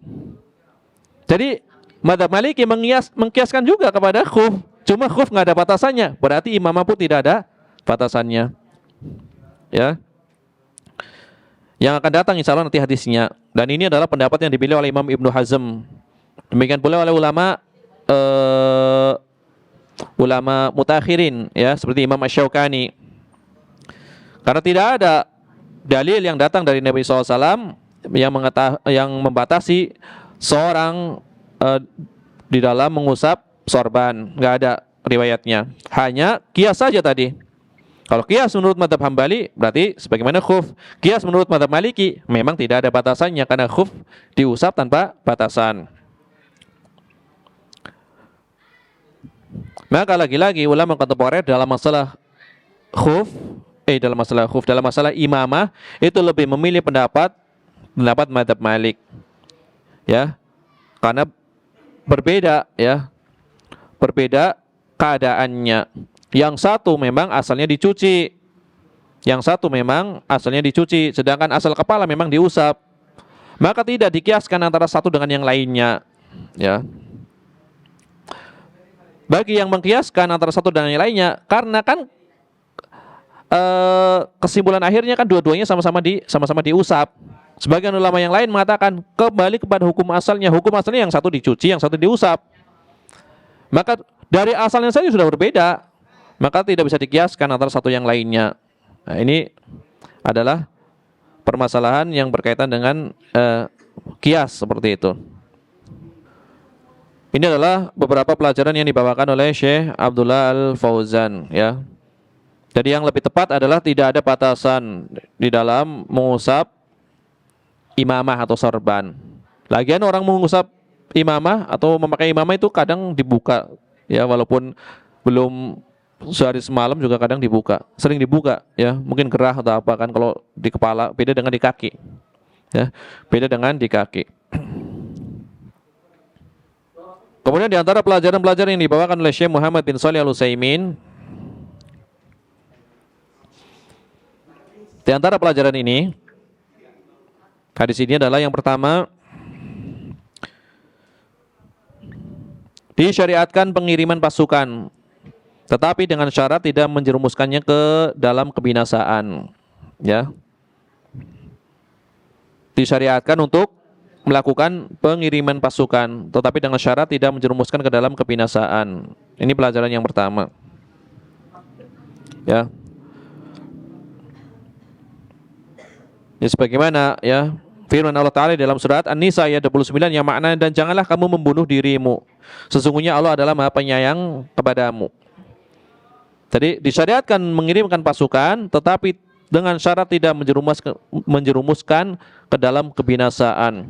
Jadi mazhab Maliki mengkiaskan juga kepada khuf. Cuma khuf nggak ada batasannya, berarti imamah pun tidak ada batasannya. Ya. Yang akan datang insya Allah nanti hadisnya. Dan ini adalah pendapat yang dipilih oleh Imam Ibnu Hazm. Demikian pula oleh ulama mutakhirin, ya, seperti Imam Asy-Syaukani. Karena tidak ada dalil yang datang dari Nabi SAW yang membatasi seorang di dalam mengusap sorban, nggak ada riwayatnya. Hanya qiyas saja tadi. Kalau qiyas menurut mazhab Hambali berarti sebagaimana khuf. Qiyas menurut mazhab Maliki memang tidak ada batasannya karena khuf diusap tanpa batasan. Maka lagi-lagi ulama kontemporer dalam masalah khuf, dalam masalah imamah itu lebih memilih pendapat mazhab Malik. Ya. Karena berbeda ya. Berbeda keadaannya. Yang satu memang asalnya dicuci. Yang satu memang asalnya dicuci, sedangkan asal kepala memang diusap. Maka tidak dikiaskan antara satu dengan yang lainnya. Ya. Bagi yang mengkiaskan antara satu dan yang lainnya, karena kan kesimpulan akhirnya kan dua-duanya sama-sama diusap. Sebagian ulama yang lain mengatakan kembali kepada hukum asalnya. Hukum asalnya yang satu dicuci, yang satu diusap. Maka dari asalnya saja sudah berbeda, maka tidak bisa dikiaskan antara satu yang lainnya. Nah, ini adalah permasalahan yang berkaitan dengan kias seperti itu. Ini adalah beberapa pelajaran yang dibawakan oleh Syekh Abdullah Al-Fauzan ya. Jadi yang lebih tepat adalah tidak ada batasan di dalam mengusap imamah atau sorban. Lagian orang mengusap imamah atau memakai imamah itu kadang dibuka ya, walaupun belum sehari semalam juga kadang dibuka, sering dibuka ya, mungkin gerah atau apa kan kalau di kepala, beda dengan di kaki ya, beda dengan di kaki. Kemudian di antara pelajaran-pelajaran yang dibawakan oleh Syekh Muhammad bin Shalih Al-Utsaimin, di antara pelajaran ini, hadis ini adalah yang pertama, disyariatkan pengiriman pasukan, tetapi dengan syarat tidak menjerumuskannya ke dalam kebinasaan. Ya, disyariatkan untuk melakukan pengiriman pasukan, tetapi dengan syarat tidak menjerumuskan ke dalam kebinasaan. Ini pelajaran yang pertama. Ya. Ya sebagaimana ya firman Allah Ta'ala dalam surat An-Nisa ayat 29 yang maknanya, dan janganlah kamu membunuh dirimu, sesungguhnya Allah adalah Maha Penyayang kepadamu. Jadi disyariatkan mengirimkan pasukan, tetapi dengan syarat tidak menjerumuskan ke dalam kebinasaan.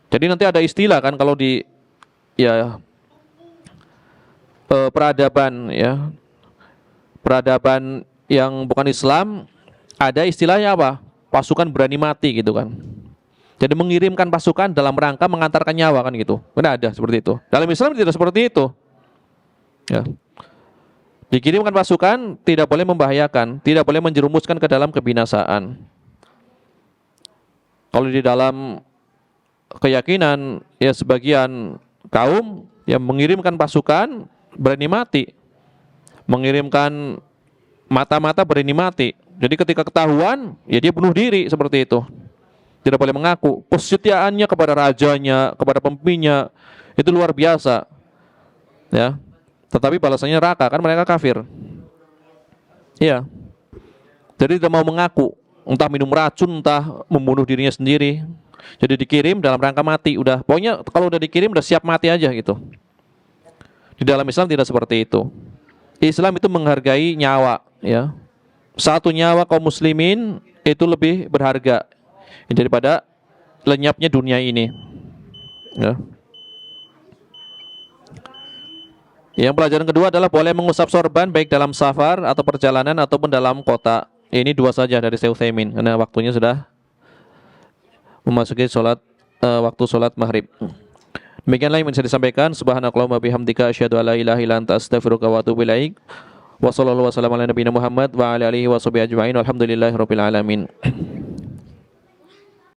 Jadi nanti ada istilah kan kalau di ya peradaban ya, peradaban yang bukan Islam, ada istilahnya apa? Pasukan berani mati gitu kan. Jadi mengirimkan pasukan dalam rangka mengantarkan nyawa kan gitu. Kan ada seperti itu. Dalam Islam tidak seperti itu. Ya. Dikirimkan pasukan tidak boleh membahayakan, tidak boleh menjerumuskan ke dalam kebinasaan. Kalau di dalam keyakinan ya sebagian kaum yang mengirimkan pasukan berani mati, mengirimkan mata-mata berani mati. Jadi ketika ketahuan ya dia bunuh diri seperti itu. Tidak boleh mengaku. Kesetiaannya kepada rajanya, kepada pemimpinnya itu luar biasa. Ya. Tetapi balasannya neraka, kan mereka kafir. Iya. Jadi tidak mau mengaku, entah minum racun, entah membunuh dirinya sendiri. Jadi dikirim dalam rangka mati, udah. Pokoknya kalau udah dikirim udah siap mati aja gitu. Di dalam Islam tidak seperti itu. Islam itu menghargai nyawa, ya. Satu nyawa kaum muslimin itu lebih berharga daripada lenyapnya dunia ini. Ya. Yang pelajaran kedua adalah boleh mengusap sorban baik dalam safar atau perjalanan ataupun dalam kota. Ini dua saja dari Syekh Utsaimin karena waktunya sudah memasuki waktu sholat maghrib. Demikianlah yang bisa disampaikan. Subhanakallahumma bihamdika asyhadu an la ilaha illa anta astaghfiruka wa atubu ilaik. Wa sallallahu wasallam ala nabiyina Muhammad wa ala alihi wa sahbihi ajma'in. Walhamdulillahirabbil alamin.